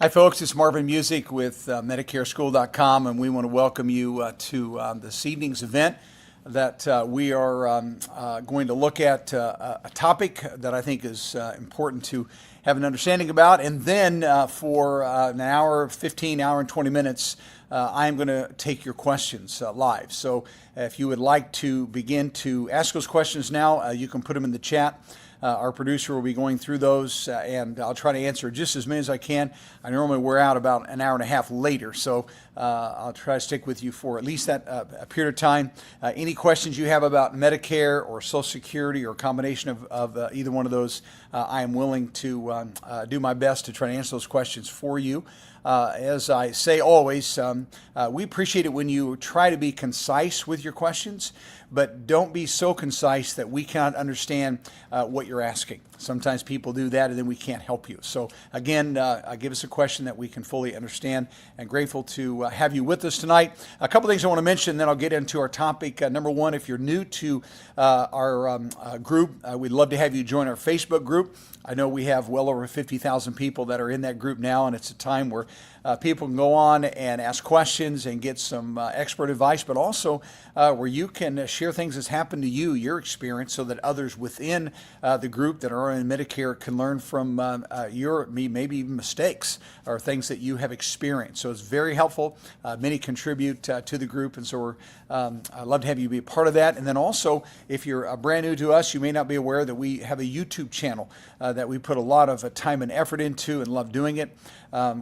Hi, folks. It's Marvin Music with MedicareSchool.com, and we want to welcome you to this evening's event that we are going to look at a topic that I think is important to have an understanding about. And then for an hour, 15 hour and 20 minutes, I'm going to take your questions live. So if you would like to begin to ask those questions now, you can put them in the chat. Our producer will be going through those, and I'll try to answer just as many as I can. I normally wear out about an hour and a half later, so I'll try to stick with you for at least that a period of time. Any questions you have about Medicare or Social Security or a combination of either one of those, I am willing to do my best to try to answer those questions for you. As I say always, we appreciate it when you try to be concise with your questions, but don't be so concise that we cannot understand what you're asking. Sometimes people do that and then we can't help you. So again, give us a question that we can fully understand, and grateful to have you with us tonight. A couple things I want to mention, then I'll get into our topic. Number one, if you're new to our group, we'd love to have you join our Facebook group. I know we have well over 50,000 people that are in that group now, and it's a time where people can go on and ask questions and get some expert advice, but also where you can share things that's happened to you, your experience, so that others within the group that are in Medicare can learn from your maybe even mistakes or things that you have experienced. So it's very helpful. Many contribute to the group, and so I'd love to have you be a part of that. And then also, if you're brand new to us, you may not be aware that we have a YouTube channel that we put a lot of time and effort into and love doing it.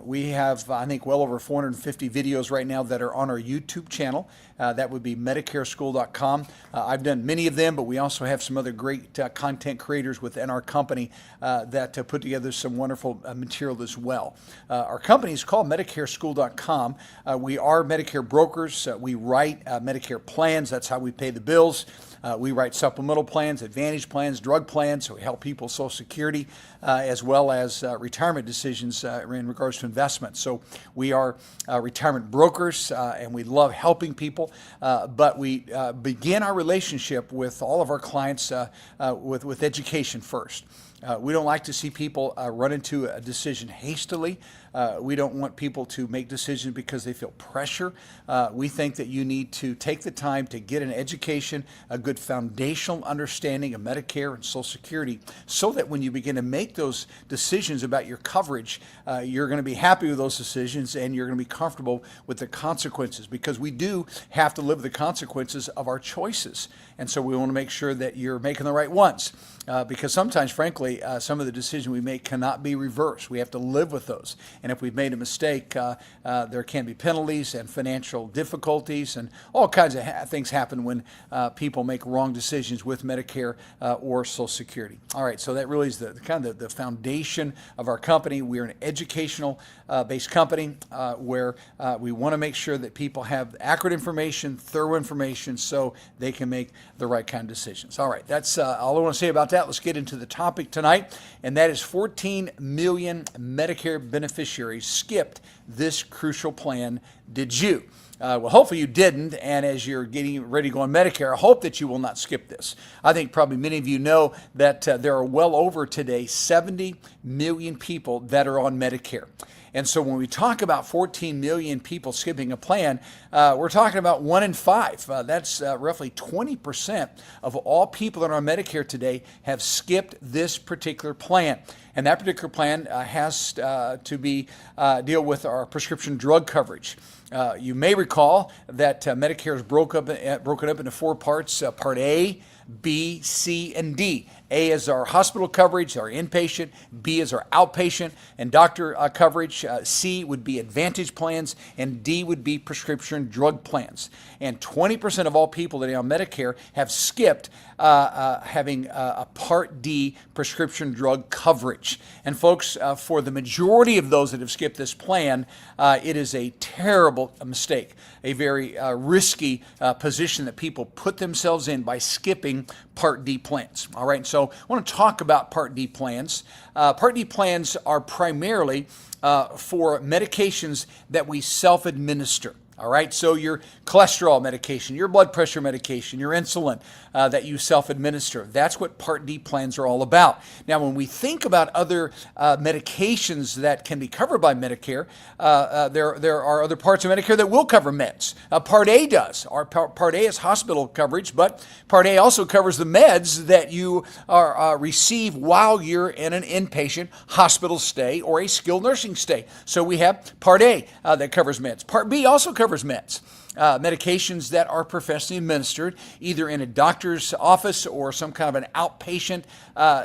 We have, I think, well over 450 videos right now that are on our YouTube channel. That would be MedicareSchool.com. I've done many of them, but we also have some other great content creators within our company that put together some wonderful material as well. Our company is called MedicareSchool.com. We are Medicare brokers. We write Medicare plans. That's how we pay the bills. We write supplemental plans, advantage plans, drug plans, so we help people with Social Security, as well as retirement decisions in regards to investments. So we are retirement brokers, and we love helping people, but we begin our relationship with all of our clients with education first. We don't like to see people run into a decision hastily. We don't want people to make decisions because they feel pressure. We think that you need to take the time to get an education, a good foundational understanding of Medicare and Social Security, so that when you begin to make those decisions about your coverage, you're going to be happy with those decisions and you're going to be comfortable with the consequences, because we do have to live with the consequences of our choices. And so we want to make sure that you're making the right ones, because sometimes, frankly, some of the decisions we make cannot be reversed. We have to live with those. And if we've made a mistake, there can be penalties and financial difficulties, and all kinds of things happen when people make wrong decisions with Medicare or Social Security. All right, so that really is the kind of the foundation of our company. We're an educational based company where we want to make sure that people have accurate information, thorough information, so they can make the right kind of decisions. All right, that's all I want to say about that. Let's get into the topic tonight, and that is 14 million Medicare beneficiaries skipped this crucial plan. Did you? Well, hopefully you didn't, and as you're getting ready to go on Medicare, I hope that you will not skip this. I think probably many of you know that there are well over today 70 million people that are on Medicare. And so when we talk about 14 million people skipping a plan, we're talking about 1 in 5. That's roughly 20% of all people that are on Medicare today have skipped this particular plan. And that particular plan has to be deal with our prescription drug coverage. You may recall that Medicare is broken up into 4 parts: Part A, B, C, and D. A is our hospital coverage, our inpatient. B is our outpatient and doctor coverage. C would be advantage plans, and D would be prescription drug plans. And 20% of all people that are on Medicare have skipped having a Part D prescription drug coverage. And folks, for the majority of those that have skipped this plan, it is a terrible mistake, a very risky position that people put themselves in by skipping Part D plans. All right, so I want to talk about Part D plans. Part D plans are primarily for medications that we self-administer. All right, so your cholesterol medication, your blood pressure medication, your insulin that you self-administer, that's what Part D plans are all about. Now, when we think about other medications that can be covered by Medicare, there are other parts of Medicare that will cover meds. Part A does. Part A is hospital coverage, but Part A also covers the meds that you receive while you're in an inpatient hospital stay or a skilled nursing stay. So we have Part A that covers meds. Part B also covers meds. Medications that are professionally administered either in a doctor's office or some kind of an outpatient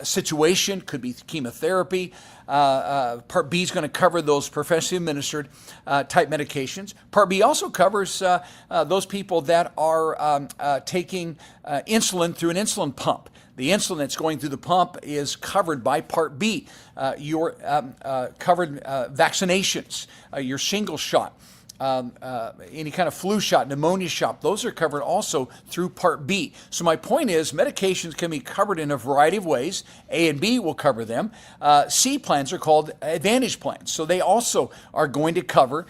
situation, could be chemotherapy. Part B is going to cover those professionally administered type medications. Part B also covers those people that are taking insulin through an insulin pump. The insulin that's going through the pump is covered by Part B. Your covered vaccinations, your shingles shot, any kind of flu shot, pneumonia shot, those are covered also through Part B. So my point is medications can be covered in a variety of ways. A and B will cover them. C plans are called Advantage plans. So they also are going to cover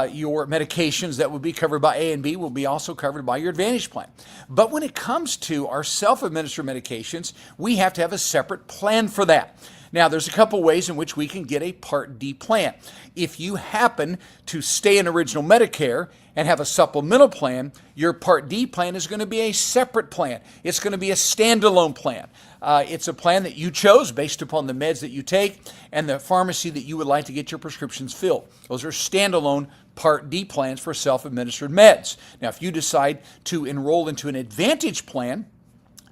your medications that would be covered by A and B will be also covered by your Advantage plan. But when it comes to our self-administered medications, we have to have a separate plan for that. Now, there's a couple ways in which we can get a Part D plan. If you happen to stay in original Medicare and have a supplemental plan, your Part D plan is going to be a separate plan. It's going to be a standalone plan. It's a plan that you chose based upon the meds that you take and the pharmacy that you would like to get your prescriptions filled. Those are standalone Part D plans for self-administered meds. Now, if you decide to enroll into an Advantage plan,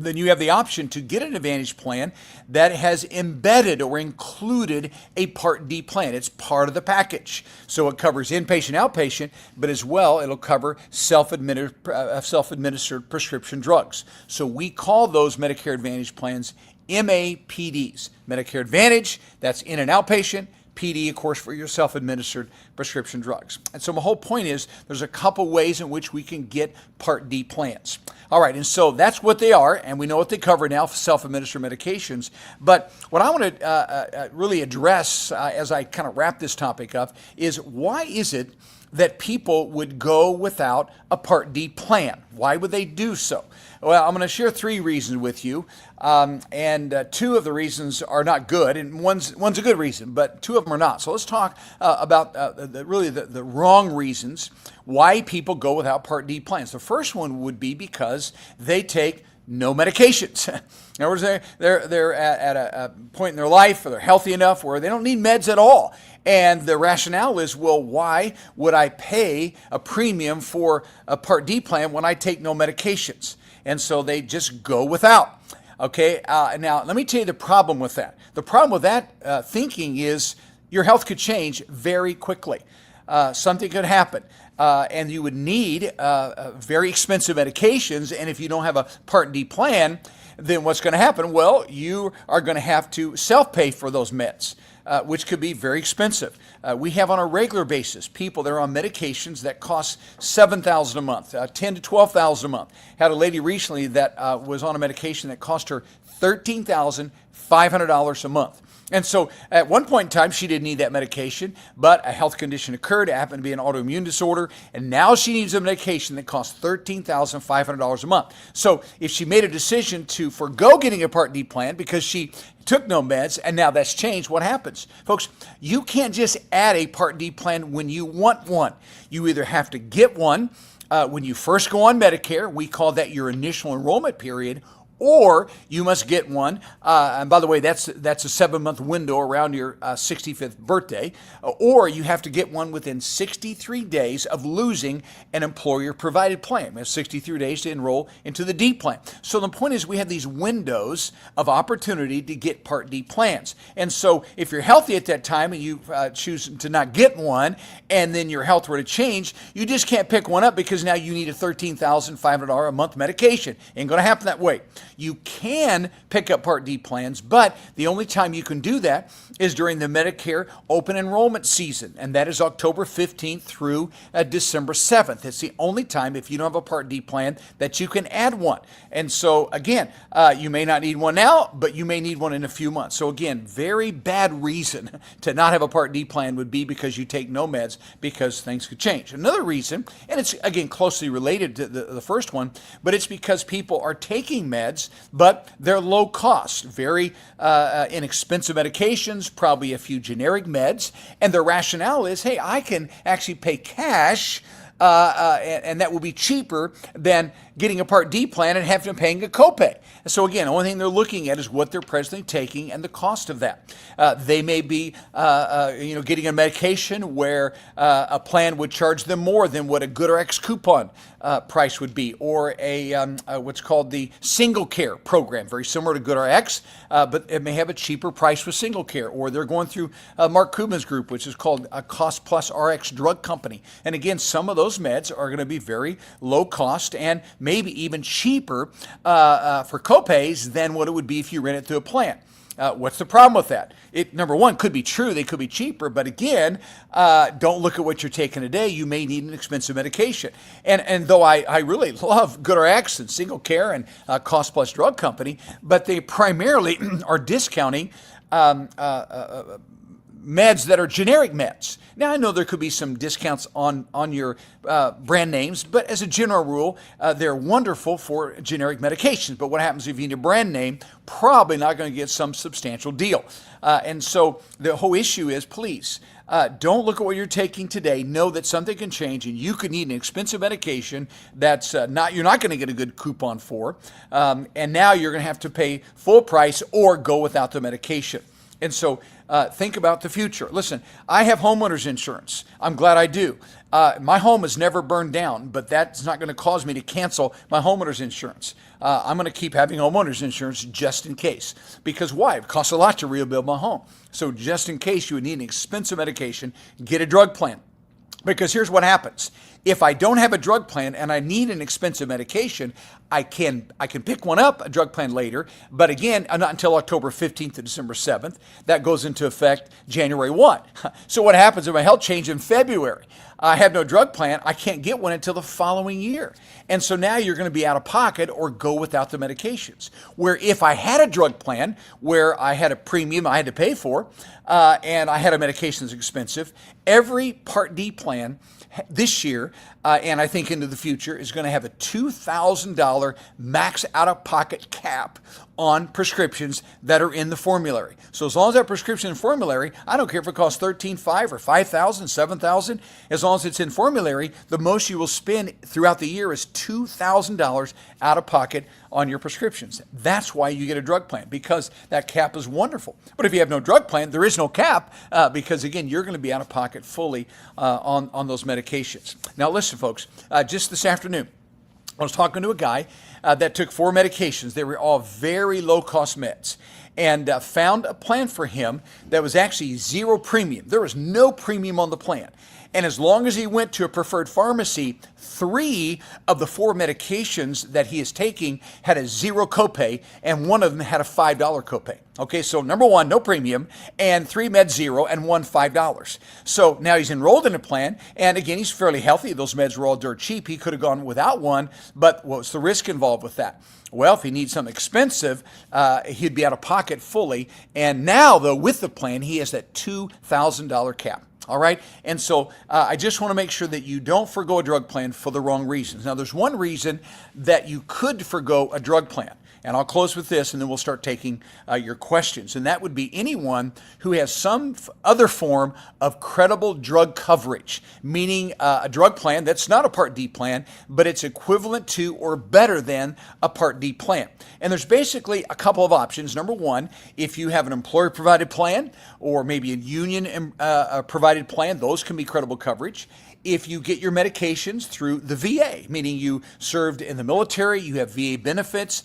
then you have the option to get an Advantage plan that has embedded or included a Part D plan. It's part of the package. So it covers inpatient, outpatient, but as well, it'll cover self-administered prescription drugs. So we call those Medicare Advantage plans MAPDs. Medicare Advantage, that's in and outpatient. PD, of course, for your self-administered prescription drugs. And so my whole point is there's a couple ways in which we can get Part D plans. All right, and so that's what they are, and we know what they cover now for self-administered medications. But what I want to really address as I kind of wrap this topic up is why is it that people would go without a Part D plan? Why would they do so? Well, I'm going to share three reasons with you, and two of the reasons are not good, and one's a good reason, but two of them are not. So let's talk about the wrong reasons why people go without Part D plans. The first one would be because they take no medications. In other words, they're at a point in their life where they're healthy enough where they don't need meds at all. And the rationale is, well, why would I pay a premium for a Part D plan when I take no medications? And so they just go without. Okay, now let me tell you the problem with that. The problem with that thinking is your health could change very quickly. Something could happen. And you would need very expensive medications. And if you don't have a Part D plan, then what's going to happen? Well, you are going to have to self-pay for those meds, which could be very expensive. We have on a regular basis people that are on medications that cost $7,000 a month, $10,000 to $12,000 a month. Had a lady recently that was on a medication that cost her $13,500 a month. And so at one point in time, she didn't need that medication, but a health condition occurred. It happened to be an autoimmune disorder, and now she needs a medication that costs $13,500 a month. So if she made a decision to forego getting a Part D plan because she took no meds, and now that's changed, what happens? Folks, you can't just add a Part D plan when you want one. You either have to get one when you first go on Medicare. We call that your initial enrollment period, or you must get one, and by the way, that's a 7-month window around your 65th birthday, or you have to get one within 63 days of losing an employer-provided plan. We have 63 days to enroll into the D plan. So the point is we have these windows of opportunity to get Part D plans. And so if you're healthy at that time and you choose to not get one, and then your health were to change, you just can't pick one up because now you need a $13,500 a month medication. Ain't going to happen that way. You can pick up Part D plans, but the only time you can do that is during the Medicare open enrollment season, and that is October 15th through December 7th. It's the only time, if you don't have a Part D plan, that you can add one. And so, again, you may not need one now, but you may need one in a few months. So, again, very bad reason to not have a Part D plan would be because you take no meds, because things could change. Another reason, and it's, again, closely related to the first one, but it's because people are taking meds, but they're low cost, very inexpensive medications, probably a few generic meds, and their rationale is, hey, I can actually pay cash, and that will be cheaper than getting a Part D plan and having to paying a copay. So again, the only thing they're looking at is what they're presently taking and the cost of that. They may be, getting a medication where a plan would charge them more than what a GoodRx coupon price would be, or a what's called the single care program, very similar to GoodRx, but it may have a cheaper price with single care. Or they're going through Mark Kuban's group, which is called a Cost Plus RX Drug Company. And again, some of those meds are going to be very low cost and maybe even cheaper for copays than what it would be if you rent it through a plan. What's the problem with that? It, number one, could be true. They could be cheaper. But again, don't look at what you're taking today. You may need an expensive medication. And though I really love GoodRx and Single Care and Cost Plus Drug Company, but they primarily are discounting meds that are generic meds. Now, I know there could be some discounts on your brand names, but as a general rule, they're wonderful for generic medications. But what happens if you need a brand name? Probably not going to get some substantial deal. And so the whole issue is, please, don't look at what you're taking today. Know that something can change, and you could need an expensive medication that's you're not going to get a good coupon for, and now you're going to have to pay full price or go without the medication. And so think about the future. Listen, I have homeowners insurance. I'm glad I do. My home has never burned down, but that's not going to cause me to cancel my homeowners insurance. I'm going to keep having homeowners insurance just in case. Because why? It costs a lot to rebuild my home. So just in case you would need an expensive medication, get a drug plan. Because here's what happens. If I don't have a drug plan and I need an expensive medication, I can pick one up, a drug plan later, but again, not until October 15th to December 7th. That goes into effect January 1. So what happens if my health changes in February? I have no drug plan. I can't get one until the following year. And so now you're going to be out of pocket or go without the medications. Where if I had a drug plan where I had a premium I had to pay for, and I had a medication that's expensive, every Part D plan this year, and I think into the future, is going to have a $2,000 max out-of-pocket cap on prescriptions that are in the formulary. So as long as that prescription is in formulary, I don't care if it costs $13,500 or $5,000, $7,000. As long as it's in formulary, the most you will spend throughout the year is $2,000 out of pocket on your prescriptions. That's why you get a drug plan, because that cap is wonderful. But if you have no drug plan, there is no cap, because again, you're going to be out of pocket fully on those medications. Now listen, folks, just this afternoon, I was talking to a guy that took 4 medications. They were all very low-cost meds, and found a plan for him that was actually 0 premium. There was no premium on the plan. And as long as he went to a preferred pharmacy, 3 of the 4 medications that he is taking had a 0 copay, and 1 of them had a $5 copay. Okay, so number 1, no premium, and 3 meds 0, and 1 $5. So now he's enrolled in a plan, and again, he's fairly healthy. Those meds were all dirt cheap. He could have gone without one, but what's the risk involved with that? Well, if he needs something expensive, he'd be out of pocket fully. And now, though, with the plan, he has that $2,000 cap. All right. And so I just want to make sure that you don't forgo a drug plan for the wrong reasons. Now, there's one reason that you could forgo a drug plan. And I'll close with this, and then we'll start taking your questions. And that would be anyone who has some other form of credible drug coverage, meaning a drug plan that's not a Part D plan, but it's equivalent to or better than a Part D plan. And there's basically a couple of options. Number one, if you have an employer-provided plan or maybe a union-provided plan, those can be credible coverage. If you get your medications through the VA, meaning you served in the military, you have VA benefits,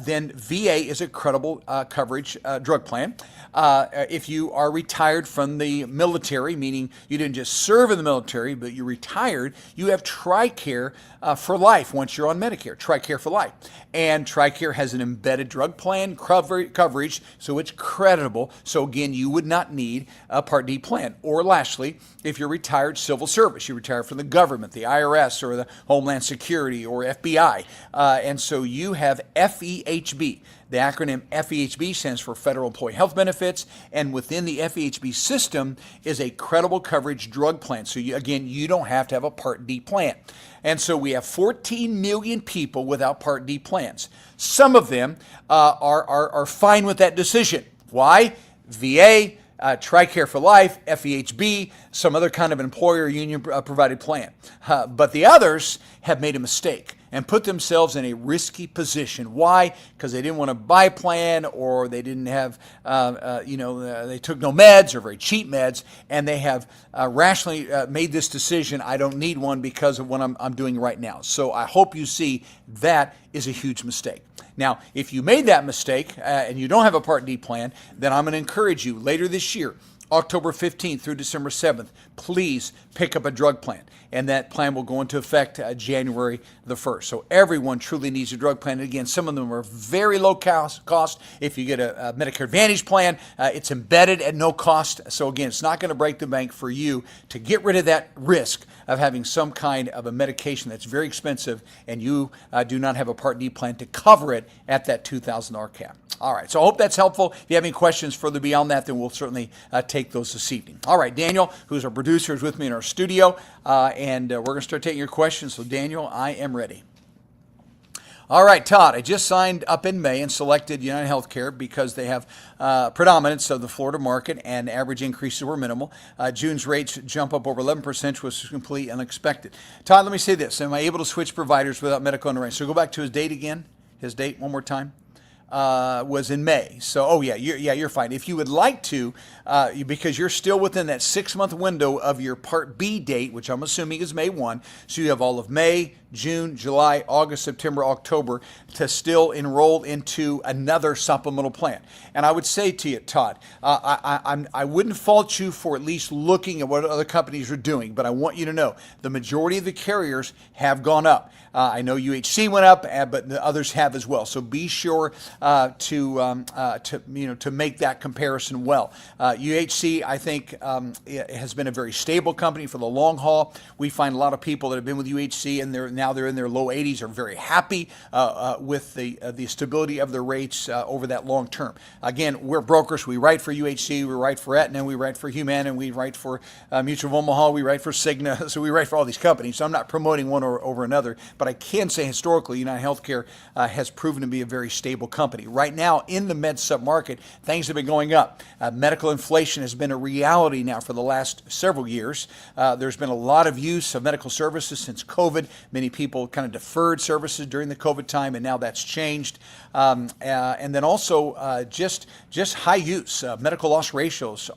then VA is a credible coverage drug plan. If you are retired from the military, meaning you didn't just serve in the military, but you retired, you have TRICARE for life once you're on Medicare, TRICARE for life. And TRICARE has an embedded drug plan coverage, so it's creditable. So again, you would not need a Part D plan. Or lastly, if you're retired civil service, you retire from the government, the IRS or the Homeland Security or FBI, and so you have FEHB. The acronym FEHB stands for Federal Employee Health Benefits, and within the FEHB system is a credible coverage drug plan. So you don't have to have a Part D plan. And so we have 14 million people without Part D plans. Some of them are fine with that decision. Why? VA, TRICARE for life, FEHB, some other kind of employer union provided plan. But the others have made a mistake and put themselves in a risky position. Why? Because they didn't want to buy a plan, or they didn't have, they took no meds or very cheap meds, and they have rationally made this decision, I don't need one because of what I'm doing right now. So I hope you see that is a huge mistake. Now, if you made that mistake and you don't have a Part D plan, then I'm going to encourage you later this year, October 15th through December 7th, please pick up a drug plan. And that plan will go into effect January the 1st. So everyone truly needs a drug plan. And again, some of them are very low cost. If you get a Medicare Advantage plan, it's embedded at no cost. So again, it's not going to break the bank for you to get rid of that risk of having some kind of a medication that's very expensive and you do not have a Part D plan to cover it at that $2,000 cap. All right, so I hope that's helpful. If you have any questions further beyond that, then we'll certainly take those this evening. All right, Daniel, who's our producer, is with me in our studio, and we're going to start taking your questions. So, Daniel, I am ready. All right, Todd, I just signed up in May and selected United Healthcare because they have predominance of the Florida market and average increases were minimal. June's rates jump up over 11%, which was completely unexpected. Todd, let me say this. Am I able to switch providers without medical underwriting? So go back to his date again, his date one more time. Was in May. So, you're fine. If you would like to, because you're still within that 6-month window of your Part B date, which I'm assuming is May 1, so you have all of May, June, July, August, September, October to still enroll into another supplemental plan. And I would say to you, Todd, I wouldn't fault you for at least looking at what other companies are doing, but I want you to know the majority of the carriers have gone up. I know UHC went up, but the others have as well. So be sure to make that comparison well. UHC, I think, has been a very stable company for the long haul. We find a lot of people that have been with UHC and they're in their low 80s are very happy with the stability of their rates over that long term. Again, we're brokers. We write for UHC, we write for Aetna, we write for Humana, and we write for Mutual of Omaha, we write for Cigna. So we write for all these companies. So I'm not promoting one over another, but I can say historically, United Healthcare has proven to be a very stable company. Right now, in the med sub market, things have been going up. Medical inflation has been a reality now for the last several years. There's been a lot of use of medical services since COVID. Many people kind of deferred services during the COVID time, and now that's changed. And then also just high use. Medical loss ratios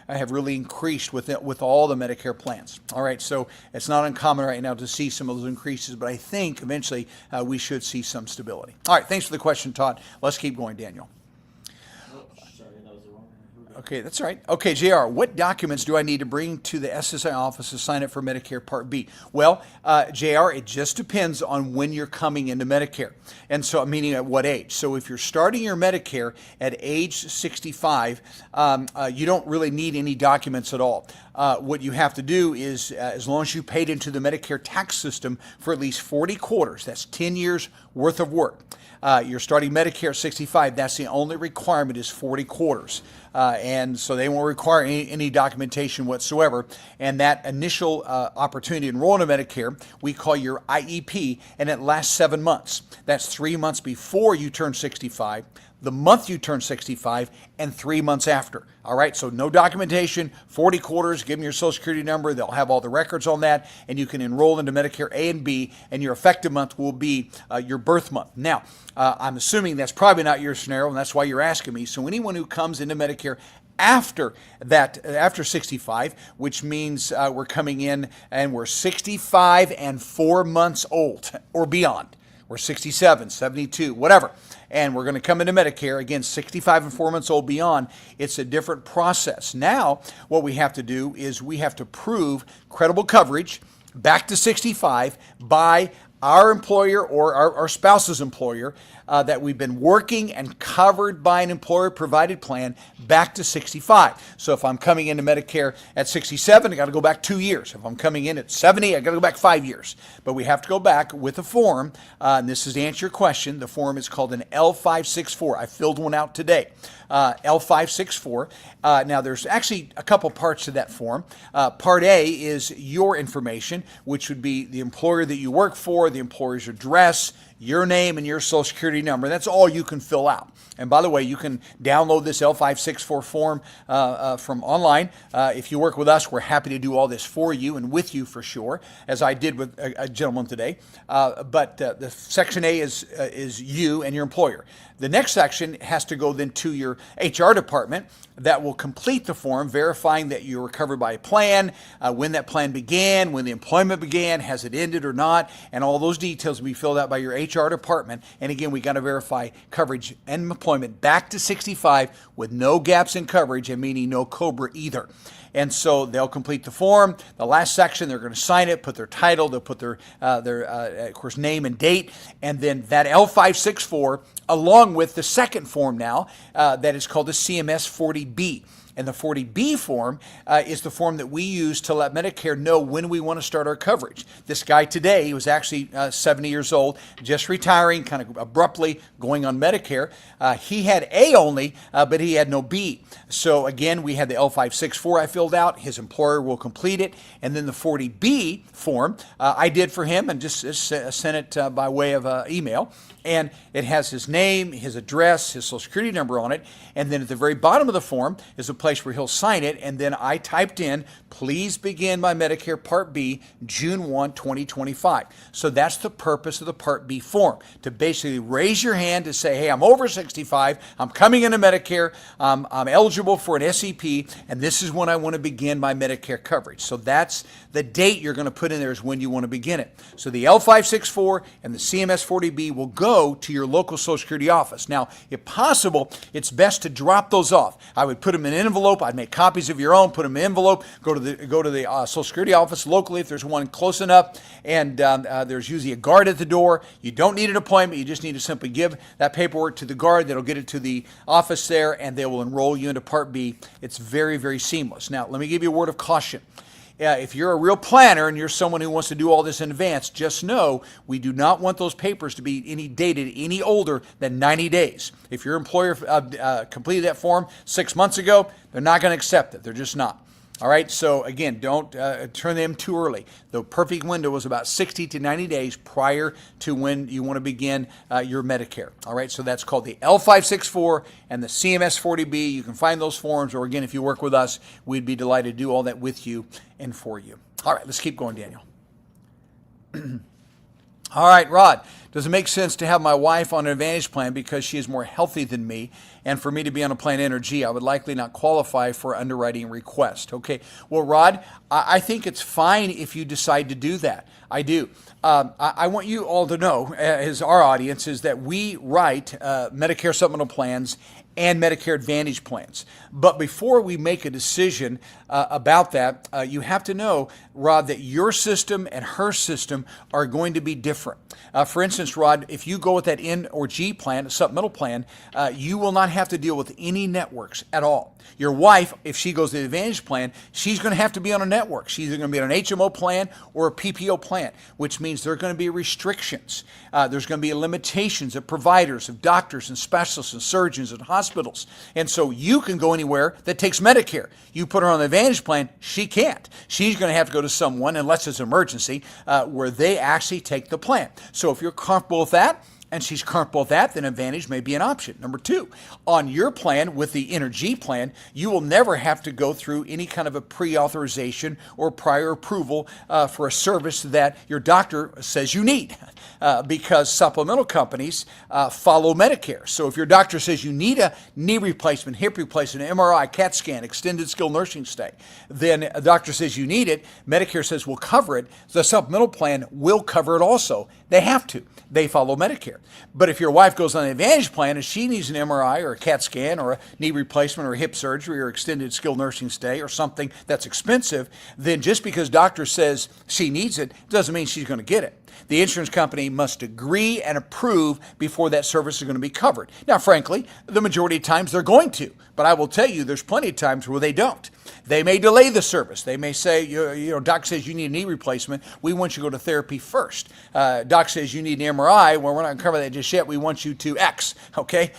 have really increased with all the Medicare plans. All right, so it's not uncommon right now to see some of those increases, but I think eventually we should see some stability. All right, thanks for the question, Todd. Let's keep going, Daniel. Okay, that's all right. Okay, JR, what documents do I need to bring to the SSI office to sign up for Medicare Part B? Well, JR, it just depends on when you're coming into Medicare. And so, meaning at what age. So if you're starting your Medicare at age 65, you don't really need any documents at all. What you have to do is, as long as you paid into the Medicare tax system for at least 40 quarters, that's 10 years worth of work. You're starting Medicare at 65, that's the only requirement is 40 quarters. And so they won't require any documentation whatsoever. And that initial opportunity to enroll in Medicare, we call your IEP, and it lasts 7 months. That's 3 months before you turn 65, the month you turn 65, and 3 months after. All right, so no documentation, 40 quarters, give them your Social Security number, they'll have all the records on that, and you can enroll into Medicare A and B, and your effective month will be your birth month. Now, I'm assuming that's probably not your scenario, and that's why you're asking me. So anyone who comes into Medicare after 65, which means we're coming in and we're 65 and 4 months old or beyond. or 67, 72, whatever. And we're going to come into Medicare, again, 65 and 4 months old beyond. It's a different process. Now, what we have to do is we have to prove credible coverage back to 65 by our employer or our spouse's employer, that we've been working and covered by an employer-provided plan back to 65. So if I'm coming into Medicare at 67, I got to go back 2 years. If I'm coming in at 70, I got to go back 5 years. But we have to go back with a form, and this is to answer your question. The form is called an L564. I filled one out today. L564. Now, there's actually a couple parts to that form. Part A is your information, which would be the employer that you work for, the employer's address, your name, and your Social Security number. That's all you can fill out. And by the way, you can download this L564 form from online. If you work with us, we're happy to do all this for you and with you for sure, as I did with a gentleman today. But the section A is you and your employer. The next section has to go then to your HR department that will complete the form, verifying that you were covered by a plan, when that plan began, when the employment began, has it ended or not, and all those details will be filled out by your HR department. And again, we got to verify coverage and employment back to 65 with no gaps in coverage, and meaning no COBRA either. And so they'll complete the form. The last section, they're going to sign it, put their title, they'll put their of course, name and date, and then that L564, along with the second form now, that is called the CMS 40B. And the 40B form is the form that we use to let Medicare know when we want to start our coverage. This guy today, he was actually 70 years old, just retiring, kind of abruptly going on Medicare. He had A only, but he had no B. So again, we had the L564 I filled out. His employer will complete it. And then the 40B form I did for him and just sent it by way of email. And it has his name, his address, his Social Security number on it. And then at the very bottom of the form is a place where he'll sign it. And then I typed in, please begin my Medicare Part B, June 1, 2025. So that's the purpose of the Part B form, to basically raise your hand to say, hey, I'm over 65, I'm coming into Medicare, I'm eligible for an SEP, and this is when I want to begin my Medicare coverage. So that's the date you're going to put in there, is when you want to begin it. So the L564 and the CMS 40B will go to your local Social Security office. Now, if possible, it's best to drop those off. I would put them in an envelope. I'd make copies of your own, put them in an envelope, go to the Social Security office locally if there's one close enough, and there's usually a guard at the door. You don't need an appointment. You just need to simply give that paperwork to the guard. That'll get it to the office there, and they will enroll you into Part B. It's very, very seamless. Now, let me give you a word of caution. If you're a real planner and you're someone who wants to do all this in advance, just know we do not want those papers to be dated any older than 90 days. If your employer completed that form 6 months ago, they're not going to accept it. They're just not. All right, so again, don't turn them too early. The perfect window was about 60 to 90 days prior to when you want to begin your Medicare. All right, so that's called the L564 and the CMS 40B. You can find those forms, or again, if you work with us, we'd be delighted to do all that with you and for you. All right, let's keep going, Daniel. All right, Rod, does it make sense to have my wife on an Advantage plan because she is more healthy than me, and for me to be on a plan N I would likely not qualify for underwriting request? Okay, well, Rod, I think it's fine if you decide to do that. I do. I want you all to know, as our audience, is that we write Medicare supplemental plans and Medicare Advantage plans. But before we make a decision about that, you have to know, Rod, that your system and her system are going to be different. For instance, Rod, if you go with that N or G plan, a supplemental plan, you will not have to deal with any networks at all. Your wife, if she goes to the Advantage plan, she's going to have to be on a network. She's either going to be on an HMO plan or a PPO plan, which means there are going to be restrictions. There's going to be limitations of providers, of doctors and specialists and surgeons and hospitals. And so you can go anywhere that takes Medicare. You put her on the Advantage plan, she can't. She's going to have to go to someone, unless it's an emergency, where they actually take the plan. So if you're comfortable with that, and she's comfortable with that, then Advantage may be an option. Number two, on your plan with the Energy plan, you will never have to go through any kind of a pre-authorization or prior approval for a service that your doctor says you need, because supplemental companies follow Medicare. So if your doctor says you need a knee replacement, hip replacement, MRI, CAT scan, extended skilled nursing stay, then a doctor says you need it, Medicare says we'll cover it, the supplemental plan will cover it also. They have to. They follow Medicare. But if your wife goes on the Advantage plan and she needs an MRI or a CAT scan or a knee replacement or hip surgery or extended skilled nursing stay or something that's expensive, then just because doctor says she needs it doesn't mean she's going to get it. The insurance company must agree and approve before that service is going to be covered. Now, frankly, the majority of times they're going to, but I will tell you there's plenty of times where they don't. They may delay the service. They may say, doc says you need a knee replacement. We want you to go to therapy first. Doc says you need an MRI. Well, we're not going to cover that just yet. We want you to X, okay?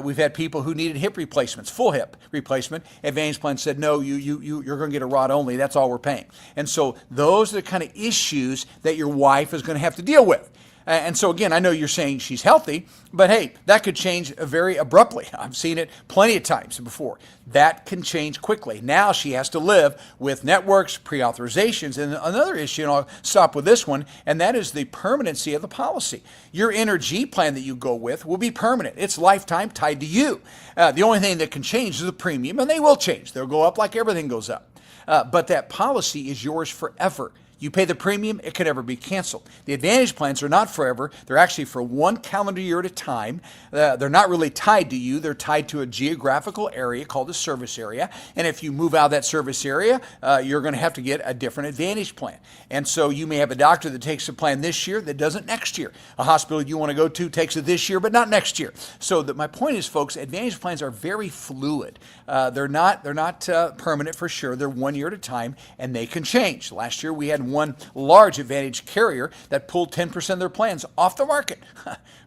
We've had people who needed hip replacements, full hip replacement. Advantage Plan said, no, you're going to get a rod only. That's all we're paying. And so those are the kind of issues that your wife is going to have to deal with. And so again, I know you're saying she's healthy, but hey, that could change very abruptly. I've seen it plenty of times before. That can change quickly. Now she has to live with networks, pre-authorizations, and another issue, and I'll stop with this one, and that is the permanency of the policy. Your Energy plan that you go with will be permanent. It's lifetime tied to you. The only thing that can change is the premium, and they will change. They'll go up like everything goes up. But that policy is yours forever. You pay the premium, it can never be canceled. The Advantage plans are not forever. They're actually for 1 calendar year at a time. They're not really tied to you. They're tied to a geographical area called a service area. And if you move out of that service area, you're going to have to get a different Advantage plan. And so you may have a doctor that takes a plan this year that doesn't next year. A hospital you want to go to takes it this year, but not next year. So my point is, folks, Advantage plans are very fluid. They're not permanent for sure. They're 1 year at a time, and they can change. Last year we had one large Advantage carrier that pulled 10% of their plans off the market.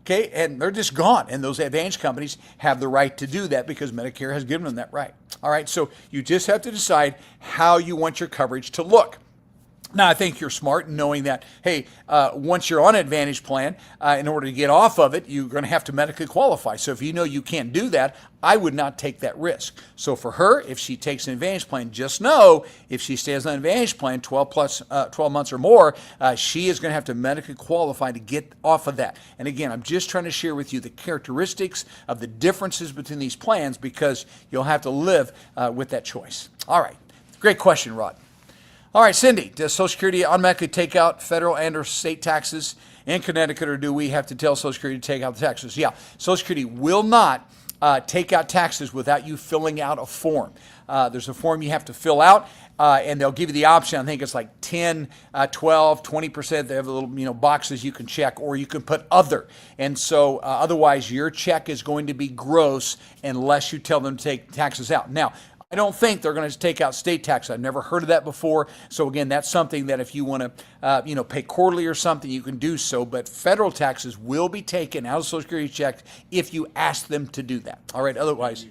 Okay, and they're just gone. And those Advantage companies have the right to do that because Medicare has given them that right. All right, so you just have to decide how you want your coverage to look. Now, I think you're smart in knowing that, hey, once you're on an Advantage plan, in order to get off of it, you're going to have to medically qualify. So if you know you can't do that, I would not take that risk. So for her, if she takes an Advantage plan, just know if she stays on an Advantage plan 12 months or more, she is going to have to medically qualify to get off of that. And again, I'm just trying to share with you the characteristics of the differences between these plans because you'll have to live with that choice. All right. Great question, Rod. All right, Cindy, does Social Security automatically take out federal and or state taxes in Connecticut, or do we have to tell Social Security to take out the taxes? Yeah, Social Security will not take out taxes without you filling out a form. There's a form you have to fill out, and they'll give you the option. I think it's like 10, 12, 20%. They have little boxes you can check, or you can put other. And so otherwise, your check is going to be gross unless you tell them to take taxes out. Now, I don't think they're going to take out state tax. I've never heard of that before. So again, that's something that if you want to, pay quarterly or something, you can do so. But federal taxes will be taken out of Social Security checks if you ask them to do that. All right. Otherwise,